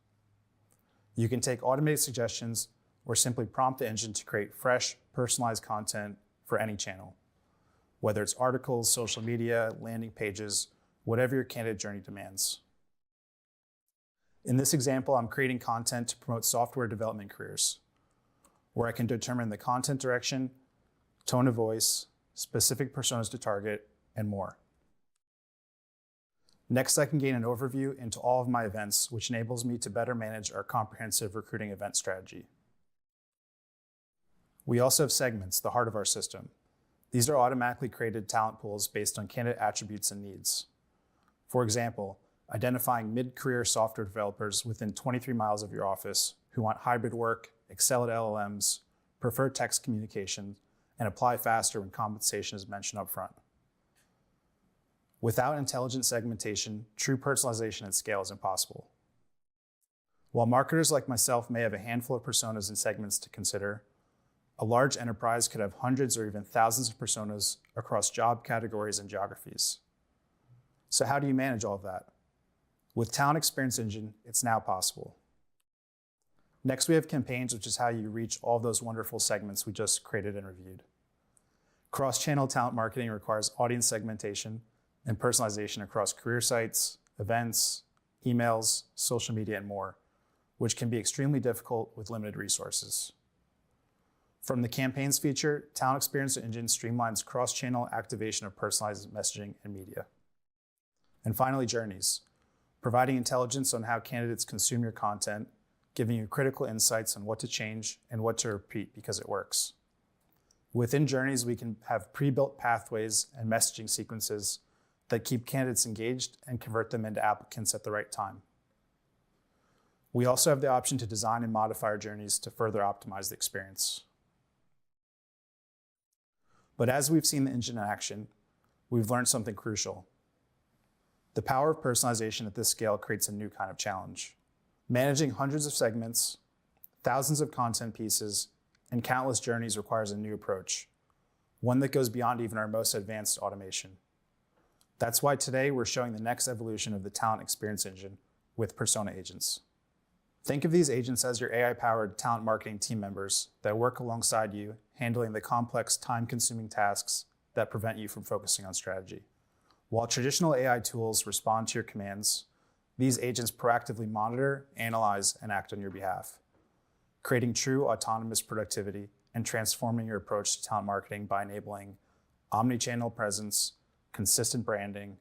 You can take automated suggestions or simply prompt the engine to create fresh, personalized content for any channel, whether it's articles, social media, landing pages, whatever your candidate journey demands. In this example, I'm creating content to promote software development careers, where I can determine the content direction, tone of voice, specific personas to target, and more. Next, I can gain an overview into all of my events, which enables me to better manage our comprehensive recruiting event strategy. We also have segments, the heart of our system. These are automatically created talent pools based on candidate attributes and needs. For example, identifying mid-career software developers within 23 miles of your office who want hybrid work, excel at LLMs, prefer text communication, and apply faster when compensation is mentioned up front. Without intelligent segmentation, true personalization at scale is impossible. While marketers like myself may have a handful of personas and segments to consider, a large enterprise could have hundreds or even thousands of personas across job categories and geographies. So how do you manage all of that? With Talent Experience Engine, it's now possible. Next, we have campaigns, which is how you reach all those wonderful segments we just created and reviewed. Cross-channel talent marketing requires audience segmentation and personalization across career sites, events, emails, social media, and more, which can be extremely difficult with limited resources. From the campaigns feature, Talent Experience Engine streamlines cross-channel activation of personalized messaging and media. And finally, journeys, providing intelligence on how candidates consume your content, giving you critical insights on what to change and what to repeat because it works. Within journeys, we can have pre-built pathways and messaging sequences that keep candidates engaged and convert them into applicants at the right time. We also have the option to design and modify our journeys to further optimize the experience. But as we've seen the engine in action, we've learned something crucial. The power of personalization at this scale creates a new kind of challenge. Managing hundreds of segments, thousands of content pieces, and countless journeys requires a new approach, one that goes beyond even our most advanced automation. That's why today we're showing the next evolution of the Talent Experience Engine with persona agents. Think of these agents as your AI-powered talent marketing team members that work alongside you, handling the complex, time-consuming tasks that prevent you from focusing on strategy. While traditional AI tools respond to your commands, these agents proactively monitor, analyze, and act on your behalf, creating true autonomous productivity and transforming your approach to talent marketing by enabling omni-channel presence, consistent branding,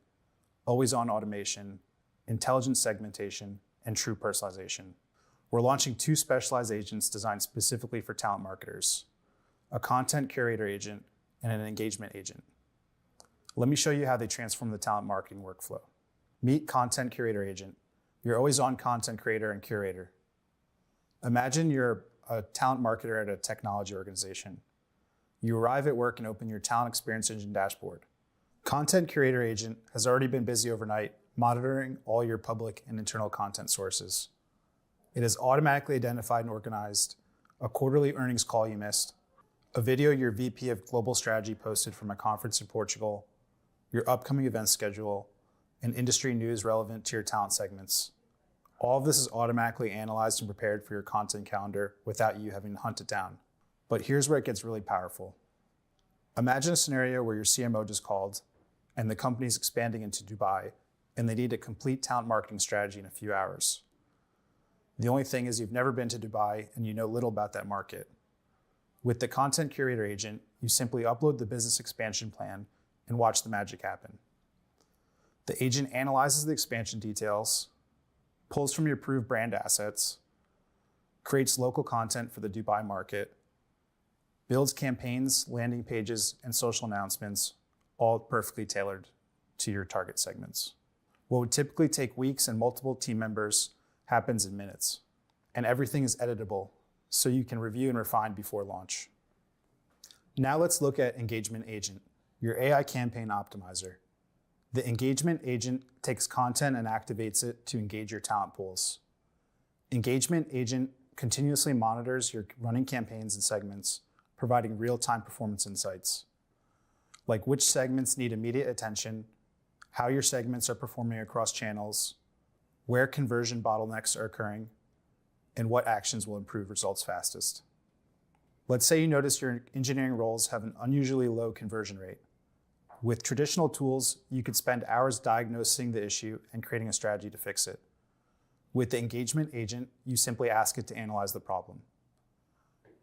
always-on automation, intelligent segmentation, and true personalization. We're launching 2 specialized agents designed specifically for talent marketers, a content curator agent and an engagement agent. Let me show you how they transform the talent marketing workflow. Meet Content Curator Agent, your always-on content creator and curator. Imagine you're a talent marketer at a technology organization. You arrive at work and open your Talent Experience Engine dashboard. Content Curator Agent has already been busy overnight, monitoring all your public and internal content sources. It has automatically identified and organized a quarterly earnings call you missed, a video your VP of Global Strategy posted from a conference in Portugal, your upcoming event schedule, and industry news relevant to your talent segments. All of this is automatically analyzed and prepared for your content calendar without you having to hunt it down. But here's where it gets really powerful. Imagine a scenario where your CMO just called and the company's expanding into Dubai and they need a complete talent marketing strategy in a few hours. The only thing is you've never been to Dubai and you know little about that market. With the content curator agent, you simply upload the business expansion plan and watch the magic happen. The agent analyzes the expansion details, pulls from your approved brand assets, creates local content for the Dubai market, builds campaigns, landing pages, and social announcements, all perfectly tailored to your target segments. What would typically take weeks and multiple team members happens in minutes, and everything is editable, so you can review and refine before launch. Now let's look at Engagement Agent, your AI campaign optimizer. The Engagement Agent takes content and activates it to engage your talent pools. Engagement Agent continuously monitors your running campaigns and segments, providing real-time performance insights, like which segments need immediate attention, how your segments are performing across channels, where conversion bottlenecks are occurring, and what actions will improve results fastest. Let's say you notice your engineering roles have an unusually low conversion rate. With traditional tools, you could spend hours diagnosing the issue and creating a strategy to fix it. With the Engagement Agent, you simply ask it to analyze the problem.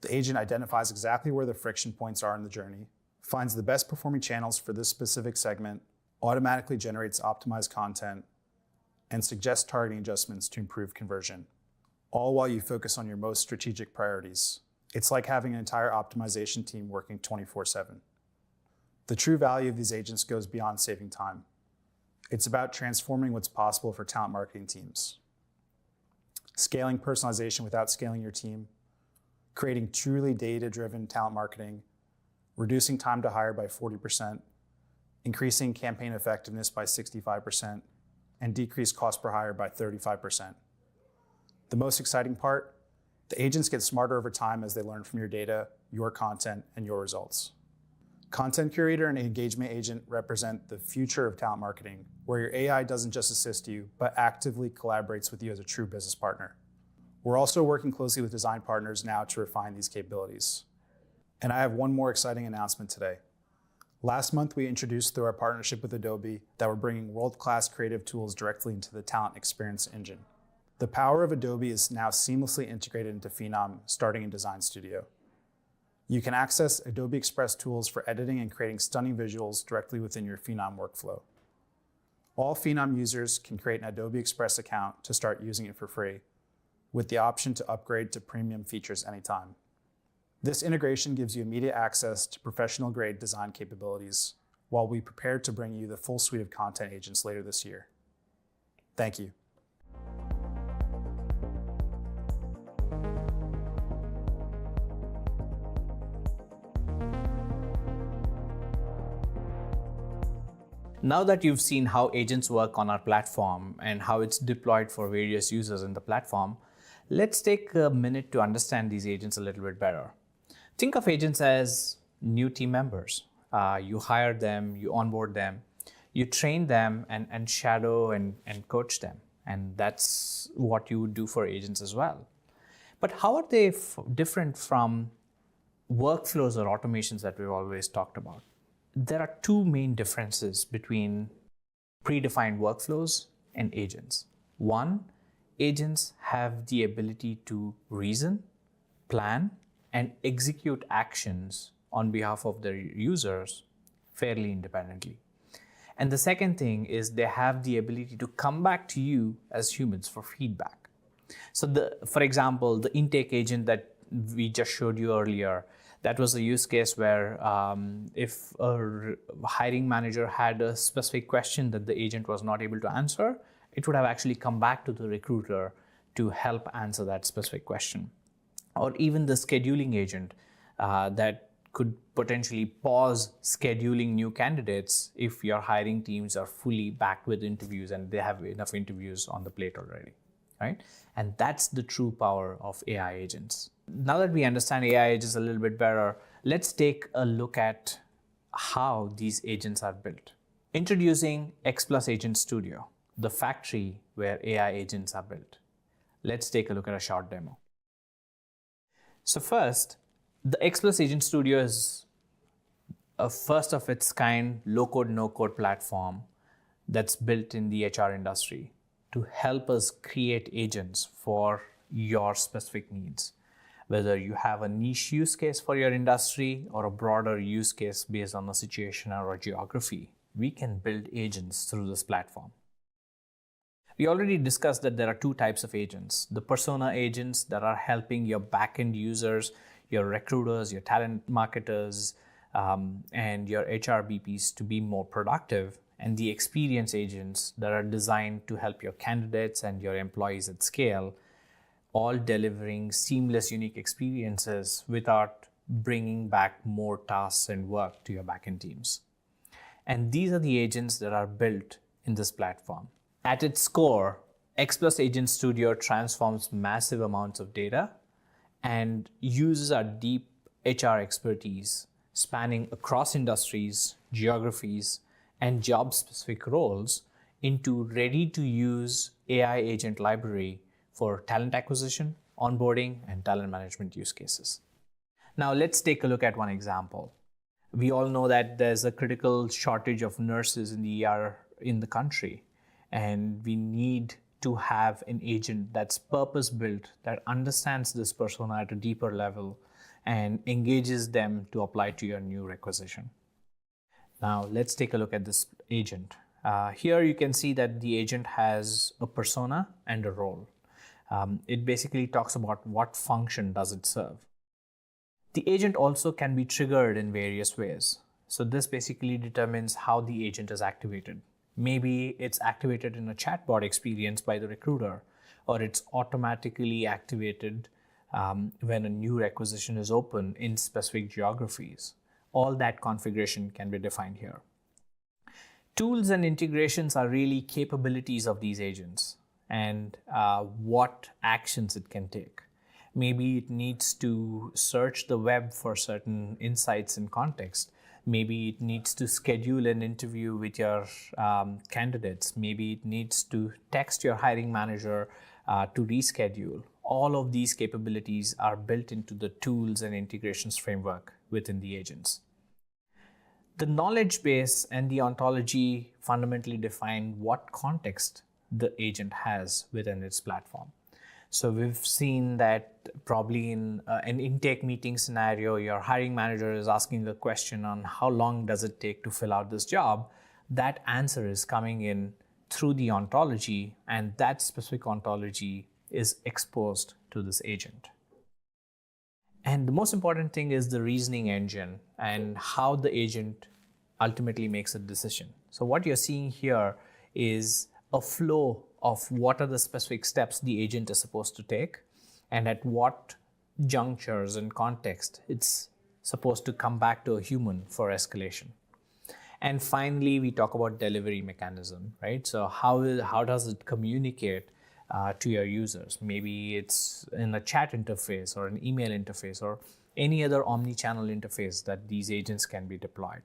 The agent identifies exactly where the friction points are in the journey, finds the best performing channels for this specific segment, automatically generates optimized content, and suggests targeting adjustments to improve conversion, all while you focus on your most strategic priorities. It's like having an entire optimization team working 24/7. The true value of these agents goes beyond saving time. It's about transforming what's possible for talent marketing teams. Scaling personalization without scaling your team, creating truly data-driven talent marketing, reducing time to hire by 40%, increasing campaign effectiveness by 65%, and decrease cost per hire by 35%. The most exciting part, the agents get smarter over time as they learn from your data, your content, and your results. Content Curator and Engagement Agent represent the future of talent marketing, where your AI doesn't just assist you, but actively collaborates with you as a true business partner. We're also working closely with design partners now to refine these capabilities. And I have one more exciting announcement today. Last month, we introduced through our partnership with Adobe that we're bringing world-class creative tools directly into the talent experience engine. The power of Adobe is now seamlessly integrated into Phenom, starting in Design Studio. You can access Adobe Express tools for editing and creating stunning visuals directly within your Phenom workflow. All Phenom users can create an Adobe Express account to start using it for free, with the option to upgrade to premium features anytime. This integration gives you immediate access to professional-grade design capabilities while we prepare to bring you the full suite of content agents later this year. Thank you. Now that you've seen how agents work on our platform and how it's deployed for various users in the platform, let's take a minute to understand these agents a little bit better. Think of agents as new team members. You hire them, you onboard them, you train them and shadow and coach them. And that's what you would do for agents as well. But how are they different from workflows or automations that we've always talked about? There are two main differences between predefined workflows and agents. One, agents have the ability to reason, plan, and execute actions on behalf of their users fairly independently. And the second thing is they have the ability to come back to you as humans for feedback. So for example, the intake agent that we just showed you earlier, that was a use case where if a hiring manager had a specific question that the agent was not able to answer, it would have actually come back to the recruiter to help answer that specific question. Or even the scheduling agent that could potentially pause scheduling new candidates if your hiring teams are fully backed with interviews and they have enough interviews on the plate already, right? And that's the true power of AI agents. Now that we understand AI agents a little bit better, let's take a look at how these agents are built. Introducing X Plus Agent Studio, the factory where AI agents are built. Let's take a look at a short demo. So first, the X Plus Agent Studio is a first of its kind low-code, no-code platform that's built in the HR industry to help us create agents for your specific needs. Whether you have a niche use case for your industry or a broader use case based on a situation or a geography, we can build agents through this platform. We already discussed that there are two types of agents. The persona agents that are helping your backend users, your recruiters, your talent marketers, and your HR BPs to be more productive, and the experience agents that are designed to help your candidates and your employees at scale, all delivering seamless, unique experiences without bringing back more tasks and work to your backend teams. And these are the agents that are built in this platform. At its core, X Plus Agent Studio transforms massive amounts of data and uses our deep HR expertise spanning across industries, geographies, and job-specific roles into ready-to-use AI agent library for talent acquisition, onboarding, and talent management use cases. Now let's take a look at one example. We all know that there's a critical shortage of nurses in the ER in the country, and we need to have an agent that's purpose-built, that understands this persona at a deeper level and engages them to apply to your new requisition. Now let's take a look at this agent. Here you can see that the agent has a persona and a role. It basically talks about what function does it serve. The agent also can be triggered in various ways. So this basically determines how the agent is activated. Maybe it's activated in a chatbot experience by the recruiter, or it's automatically activated when a new requisition is open in specific geographies. All that configuration can be defined here. Tools and integrations are really capabilities of these agents and what actions it can take. Maybe it needs to search the web for certain insights and context. Maybe it needs to schedule an interview with your candidates. Maybe it needs to text your hiring manager to reschedule. All of these capabilities are built into the tools and integrations framework within the agents. The knowledge base and the ontology fundamentally define what context the agent has within its platform. So we've seen that probably in an intake meeting scenario, your hiring manager is asking the question on how long does it take to fill out this job. That answer is coming in through the ontology, and that specific ontology is exposed to this agent. And the most important thing is the reasoning engine and how the agent ultimately makes a decision. So what you're seeing here is a flow of what are the specific steps the agent is supposed to take and at what junctures and context it's supposed to come back to a human for escalation. And finally, we talk about delivery mechanism, right? So how does it communicate to your users? Maybe it's in a chat interface or an email interface or any other omni-channel interface that these agents can be deployed.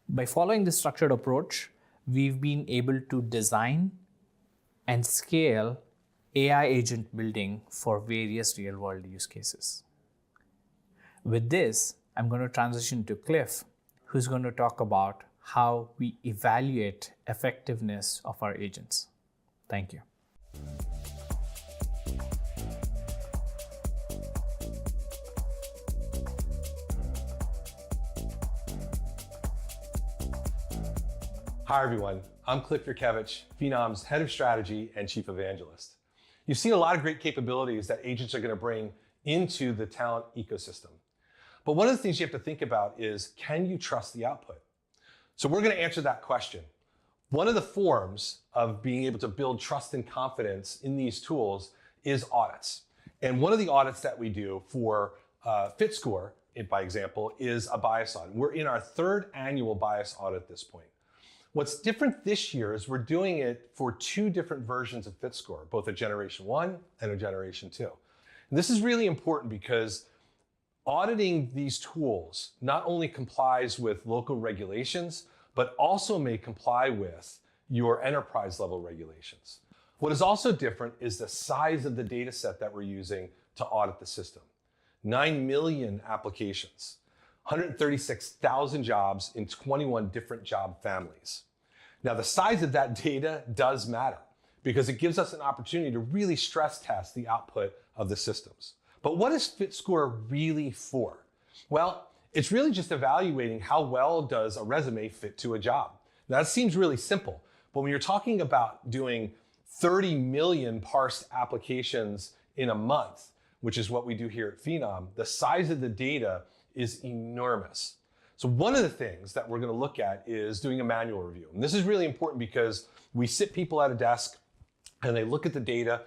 By following this structured approach, we've been able to design and scale AI agent building for various real-world use cases. With this, I'm going to transition to Cliff, who's going to talk about how we evaluate effectiveness of our agents. Thank you. Hi everyone, I'm Cliff Yurkevich, Phenom's Head of Strategy and Chief Evangelist. You've seen a lot of great capabilities that agents are going to bring into the talent ecosystem. But one of the things you have to think about is, can you trust the output? So we're going to answer that question. One of the forms of being able to build trust and confidence in these tools is audits. And one of the audits that we do for FitScore, by example, is a bias audit. We're in our third annual bias audit at this point. What's different this year is we're doing it for two different versions of FitScore, both a Generation 1 and a Generation 2. And this is really important because auditing these tools not only complies with local regulations, but also may comply with your enterprise level regulations. What is also different is the size of the data set that we're using to audit the system. 9 million applications, 136,000 jobs in 21 different job families. Now, the size of that data does matter because it gives us an opportunity to really stress test the output of the systems. But what is FitScore really for? Well, it's really just evaluating how well does a resume fit to a job. Now, that seems really simple, but when you're talking about doing 30 million parsed applications in a month, which is what we do here at Phenom, the size of the data is enormous. So one of the things that we're going to look at is doing a manual review. And this is really important because we sit people at a desk and they look at the data,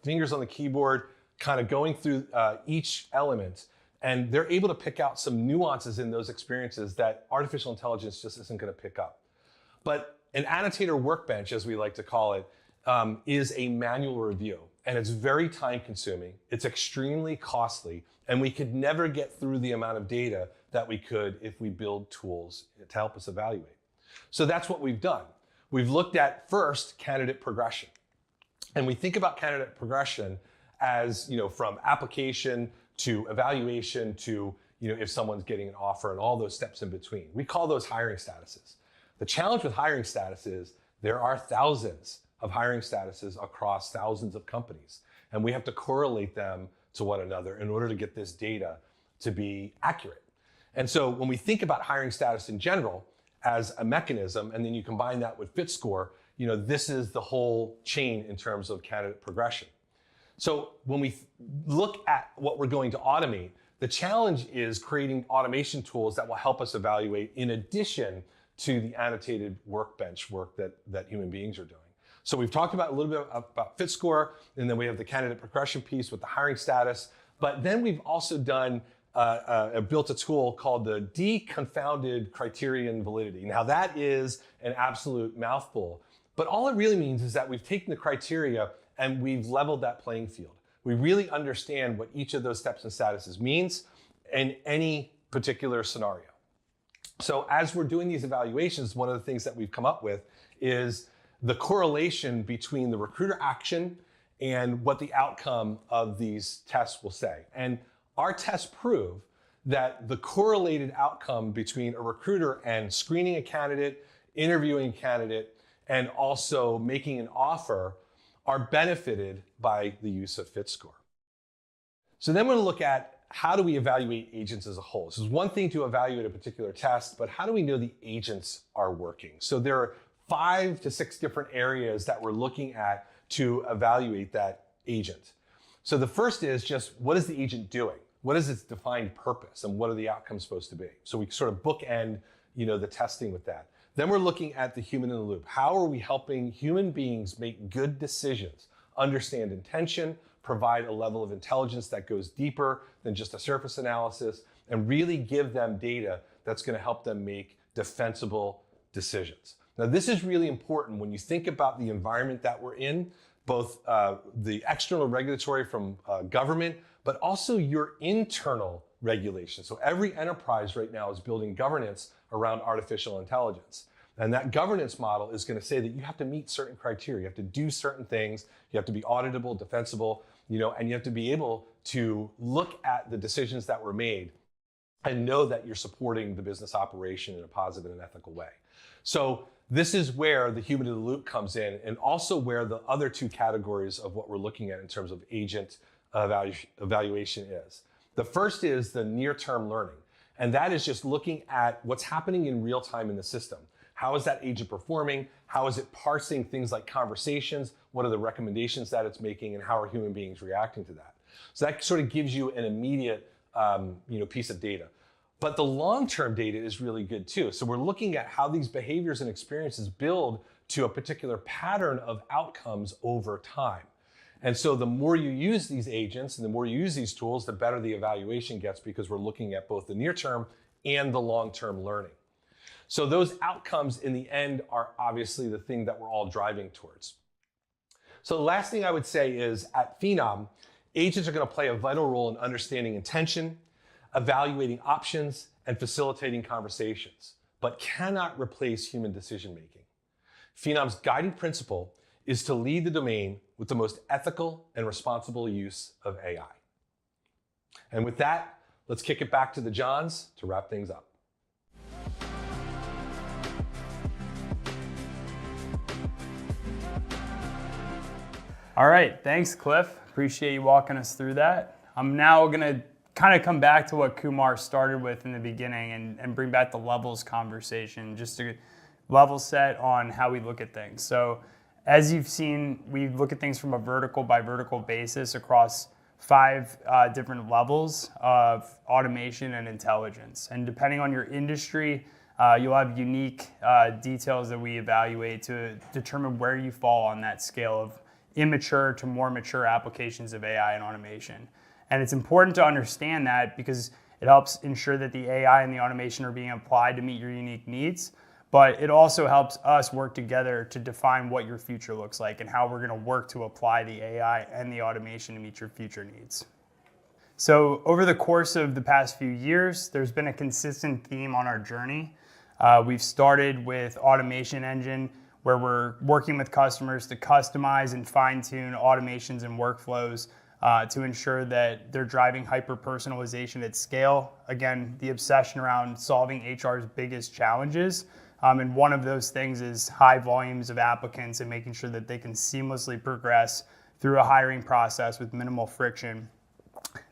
fingers on the keyboard, kind of going through each element, and they're able to pick out some nuances in those experiences that artificial intelligence just isn't going to pick up. But an annotator workbench, as we like to call it, is a manual review, and it's very time consuming, it's extremely costly, and we could never get through the amount of data that we could if we build tools to help us evaluate. So that's what we've done. We've looked at first candidate progression, and we think about candidate progression as from application to evaluation to if someone's getting an offer and all those steps in between. We call those hiring statuses. The challenge with hiring status is there are thousands of hiring statuses across thousands of companies, and we have to correlate them to one another in order to get this data to be accurate. And so when we think about hiring status in general as a mechanism, and then you combine that with FitScore, this is the whole chain in terms of candidate progression. So when we look at what we're going to automate, the challenge is creating automation tools that will help us evaluate in addition to the annotated workbench work that human beings are doing. So we've talked about a little bit about FitScore, and then we have the candidate progression piece with the hiring status. But then we've also done built a tool called the deconfounded criterion validity. Now that is an absolute mouthful, but all it really means is that we've taken the criteria and we've leveled that playing field. We really understand what each of those steps and statuses means in any particular scenario. So as we're doing these evaluations, one of the things that we've come up with is the correlation between the recruiter action and what the outcome of these tests will say. And our tests prove that the correlated outcome between a recruiter and screening a candidate, interviewing a candidate, and also making an offer are benefited by the use of FitScore. So then we're going to look at how do we evaluate agents as a whole. This is one thing to evaluate a particular test, but how do we know the agents are working? So there are 5 to 6 different areas that we're looking at to evaluate that agent. So the first is just what is the agent doing? What is its defined purpose and what are the outcomes supposed to be? So we sort of bookend, the testing with that. Then we're looking at the human in the loop. How are we helping human beings make good decisions, understand intention, provide a level of intelligence that goes deeper than just a surface analysis, and really give them data that's going to help them make defensible decisions. Now, this is really important when you think about the environment that we're in, both the external regulatory from government, but also your internal regulation. So every enterprise right now is building governance around artificial intelligence. And that governance model is going to say that you have to meet certain criteria. You have to do certain things. You have to be auditable, defensible, and you have to be able to look at the decisions that were made and know that you're supporting the business operation in a positive and ethical way. So this is where the human in the loop comes in, and also where the other 2 categories of what we're looking at in terms of agent evaluation is. The first is the near-term learning, and that is just looking at what's happening in real time in the system. How is that agent performing? How is it parsing things like conversations? What are the recommendations that it's making, and how are human beings reacting to that? So that sort of gives you an immediate piece of data. But the long-term data is really good too. So we're looking at how these behaviors and experiences build to a particular pattern of outcomes over time. And so the more you use these agents and the more you use these tools, the better the evaluation gets, because we're looking at both the near-term and the long-term learning. So those outcomes in the end are obviously the thing that we're all driving towards. So the last thing I would say is at Phenom, agents are going to play a vital role in understanding intention, evaluating options, and facilitating conversations. but cannot replace human decision making. Phenom's guiding principle is to lead the domain with the most ethical and responsible use of AI. And with that, let's kick it back to the Johns to wrap things up. All right, thanks, Cliff. Appreciate you walking us through that. I'm now going to kind of come back to what Kumar started with in the beginning and bring back the levels conversation, just to level set on how we look at things. So as you've seen, we look at things from a vertical by vertical basis across 5 different levels of automation and intelligence. And depending on your industry, you'll have unique details that we evaluate to determine where you fall on that scale of immature to more mature applications of AI and automation. And it's important to understand that because it helps ensure that the AI and the automation are being applied to meet your unique needs, but it also helps us work together to define what your future looks like and how we're going to work to apply the AI and the automation to meet your future needs. So over the course of the past few years, there's been a consistent theme on our journey. We've started with Automation Engine, where we're working with customers to customize and fine-tune automations and workflows to ensure that they're driving hyper-personalization at scale. Again, the obsession around solving HR's biggest challenges. And one of those things is high volumes of applicants and making sure that they can seamlessly progress through a hiring process with minimal friction.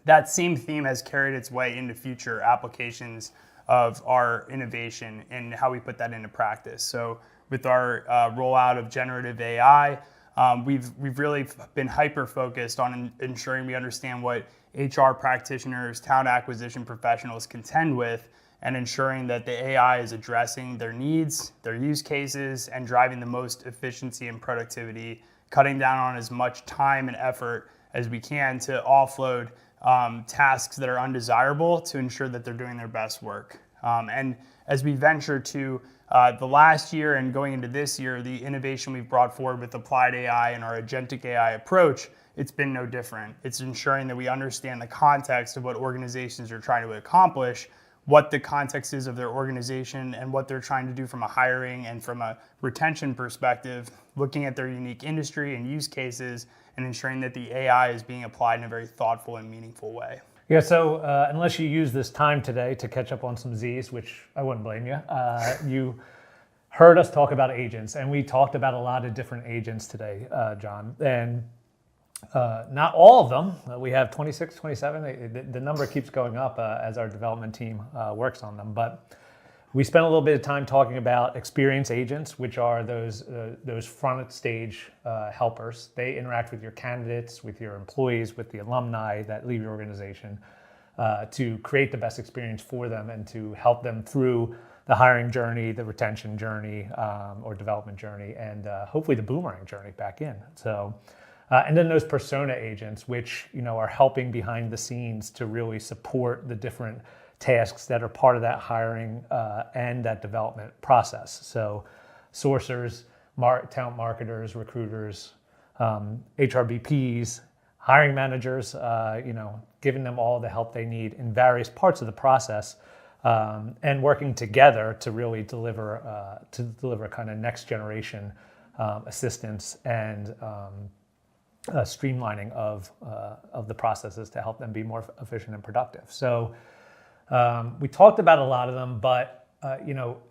That same theme has carried its way into future applications of our innovation and how we put that into practice. So with our rollout of generative AI, we've really been hyper-focused on ensuring we understand what HR practitioners, talent acquisition professionals contend with, and ensuring that the AI is addressing their needs, their use cases, and driving the most efficiency and productivity, cutting down on as much time and effort as we can to offload tasks that are undesirable to ensure that they're doing their best work. And as we venture to the last year and going into this year, the innovation we've brought forward with applied AI and our agentic AI approach, it's been no different. It's ensuring that we understand the context of what organizations are trying to accomplish, what the context is of their organization and what they're trying to do from a hiring and from a retention perspective, looking at their unique industry and use cases and ensuring that the AI is being applied in a very thoughtful and meaningful way. Yeah, so unless you use this time today to catch up on some Z's, which I wouldn't blame you, you heard us talk about agents, and we talked about a lot of different agents today, John. And not all of them. We have 26, 27. The number keeps going up as our development team works on them. But we spent a little bit of time talking about experience agents, which are those front stage helpers. They interact with your candidates, with your employees, with the alumni that leave your organization to create the best experience for them and to help them through the hiring journey, the retention journey, or development journey, and hopefully the boomerang journey back in. So, and then those persona agents, which are helping behind the scenes to really support the different tasks that are part of that hiring and that development process. So sourcers, talent marketers, recruiters, HRBPs, hiring managers, giving them all the help they need in various parts of the process and working together to really deliver kind of next generation assistance and streamlining of the processes to help them be more efficient and productive. So we talked about a lot of them, but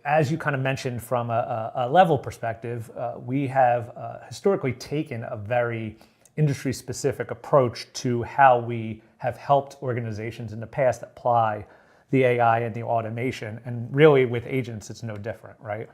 as you kind of mentioned from a level perspective, we have historically taken a very industry-specific approach to how we have helped organizations in the past apply the AI and the automation. And really with agents, it's no different, right?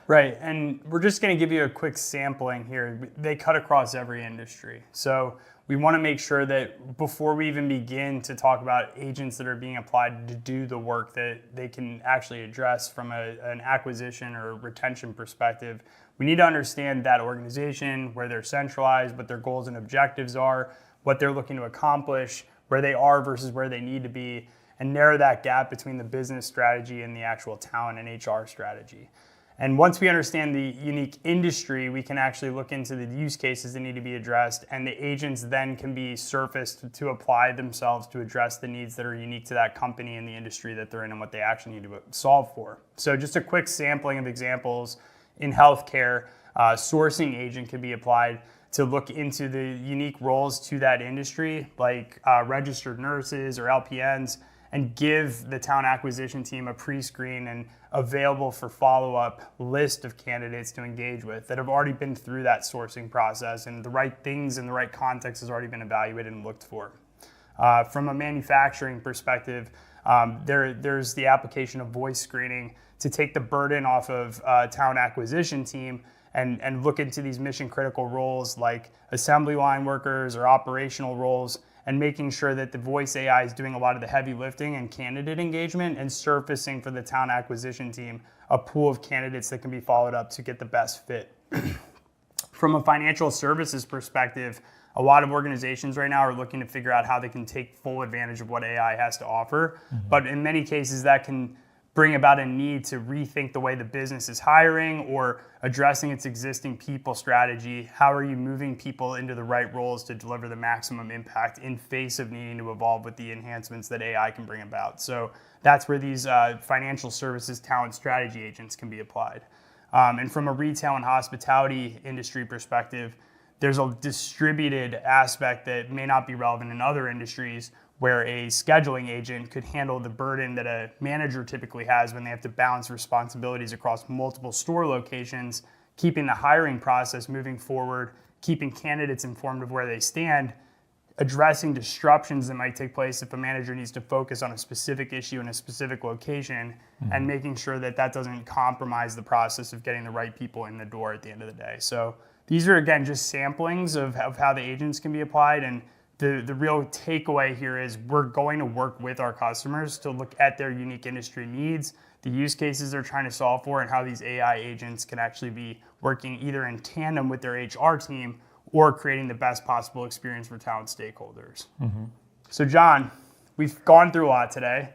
Right, and we're just going to give you a quick sampling here. They cut across every industry. So we want to make sure that before we even begin to talk about agents that are being applied to do the work that they can actually address from an acquisition or retention perspective, we need to understand that organization, where they're centralized, what their goals and objectives are, what they're looking to accomplish, where they are versus where they need to be, and narrow that gap between the business strategy and the actual talent and HR strategy. And once we understand the unique industry, we can actually look into the use cases that need to be addressed, and the agents then can be surfaced to apply themselves to address the needs that are unique to that company and the industry that they're in and what they actually need to solve for. So just a quick sampling of examples. In healthcare, sourcing agent can be applied to look into the unique roles to that industry, like registered nurses or LPNs, and give the talent acquisition team a pre-screen and available for follow-up list of candidates to engage with that have already been through that sourcing process, and the right things in the right context has already been evaluated and looked for. From a manufacturing perspective, there's the application of voice screening to take the burden off of talent acquisition team and look into these mission critical roles like assembly line workers or operational roles, and making sure that the voice AI is doing a lot of the heavy lifting and candidate engagement and surfacing for the talent acquisition team a pool of candidates that can be followed up to get the best fit. From a financial services perspective, a lot of organizations right now are looking to figure out how they can take full advantage of what AI has to offer. But in many cases, that can bring about a need to rethink the way the business is hiring or addressing its existing people strategy. How are you moving people into the right roles to deliver the maximum impact in face of needing to evolve with the enhancements that AI can bring about? So that's where these financial services talent strategy agents can be applied. And from a retail and hospitality industry perspective, there's a distributed aspect that may not be relevant in other industries, where a scheduling agent could handle the burden that a manager typically has when they have to balance responsibilities across multiple store locations, keeping the hiring process moving forward, keeping candidates informed of where they stand, addressing disruptions that might take place if a manager needs to focus on a specific issue in a specific location, and making sure that that doesn't compromise the process of getting the right people in the door at the end of the day. So these are, again, just samplings of how the agents can be applied. And the real takeaway here is we're going to work with our customers to look at their unique industry needs, the use cases they're trying to solve for, and how these AI agents can actually be working either in tandem with their HR team or creating the best possible experience for talent stakeholders. So John, we've gone through a lot today.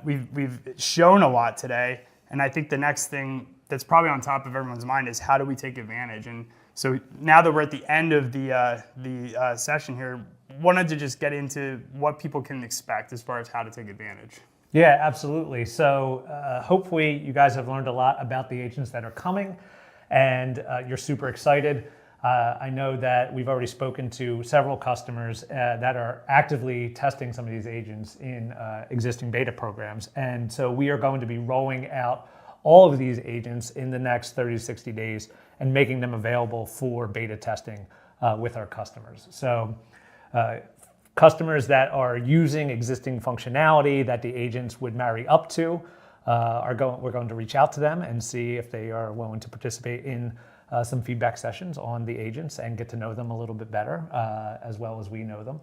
We've shown a lot today. And I think the next thing that's probably on top of everyone's mind is how do we take advantage? And so now that we're at the end of the session here, wanted to just get into what people can expect as far as how to take advantage. Yeah, absolutely. So hopefully you guys have learned a lot about the agents that are coming, and you're super excited. I know that we've already spoken to several customers that are actively testing some of these agents in existing beta programs. And so we are going to be rolling out all of these agents in the next 30 to 60 days and making them available for beta testing with our customers. So customers that are using existing functionality that the agents would marry up to, we're going to reach out to them and see if they are willing to participate in some feedback sessions on the agents and get to know them a little bit better, as well as we know them.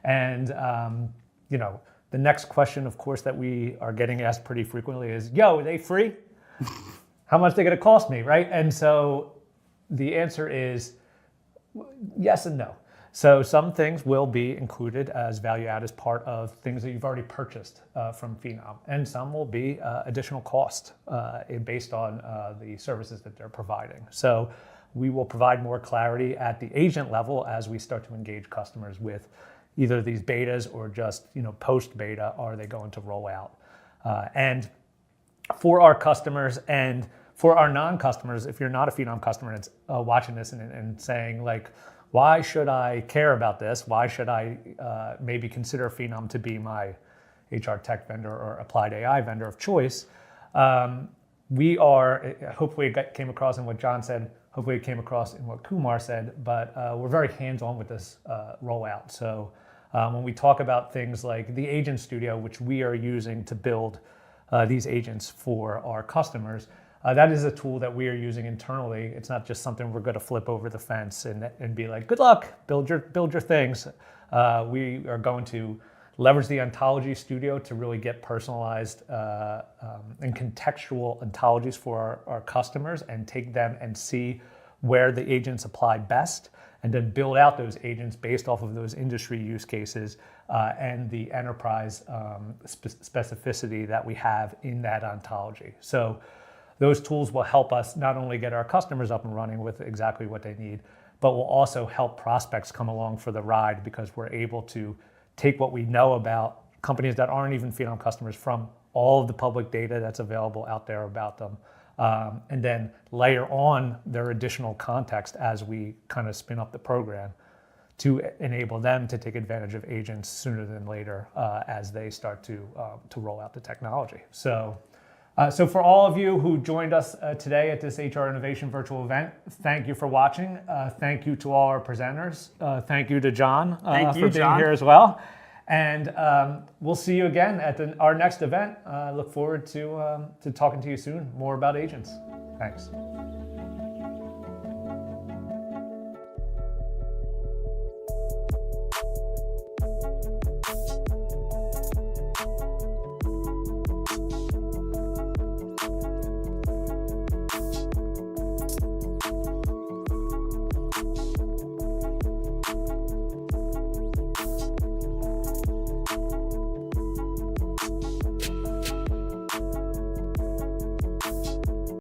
And the next question, of course, that we are getting asked pretty frequently is, yo, are they free? How much are they going to cost me, right? And so the answer is yes and no. So some things will be included as value add as part of things that you've already purchased from Phenom, and some will be additional cost based on the services that they're providing. So we will provide more clarity at the agent level as we start to engage customers with either these betas or just post beta, are they going to roll out? And for our customers and for our non-customers, if you're not a Phenom customer and watching this and saying like, why should I care about this? Why should I maybe consider Phenom to be my HR tech vendor or applied AI vendor of choice? We are, hopefully it came across in what John said, hopefully it came across in what Kumar said, but we're very hands-on with this rollout. So when we talk about things like the Agent Studio, which we are using to build these agents for our customers, that is a tool that we are using internally. It's not just something we're going to flip over the fence and be like, good luck, build your things. We are going to leverage the Ontology Studio to really get personalized and contextual ontologies for our customers and take them and see where the agents apply best, and then build out those agents based off of those industry use cases and the enterprise specificity that we have in that ontology. So Those tools will help us not only get our customers up and running with exactly what they need, but will also help prospects come along for the ride, because we're able to take what we know about companies that aren't even Phenom customers from all of the public data that's available out there about them, and then layer on their additional context as we kind of spin up the program to enable them to take advantage of agents sooner than later as they start to roll out the technology. So for all of you who joined us today at this HR Innovation virtual event, thank you for watching. Thank you to all our presenters. Thank you to John for being here as well. And we'll see you again at our next event. Look forward to talking to you soon more about agents. Thanks.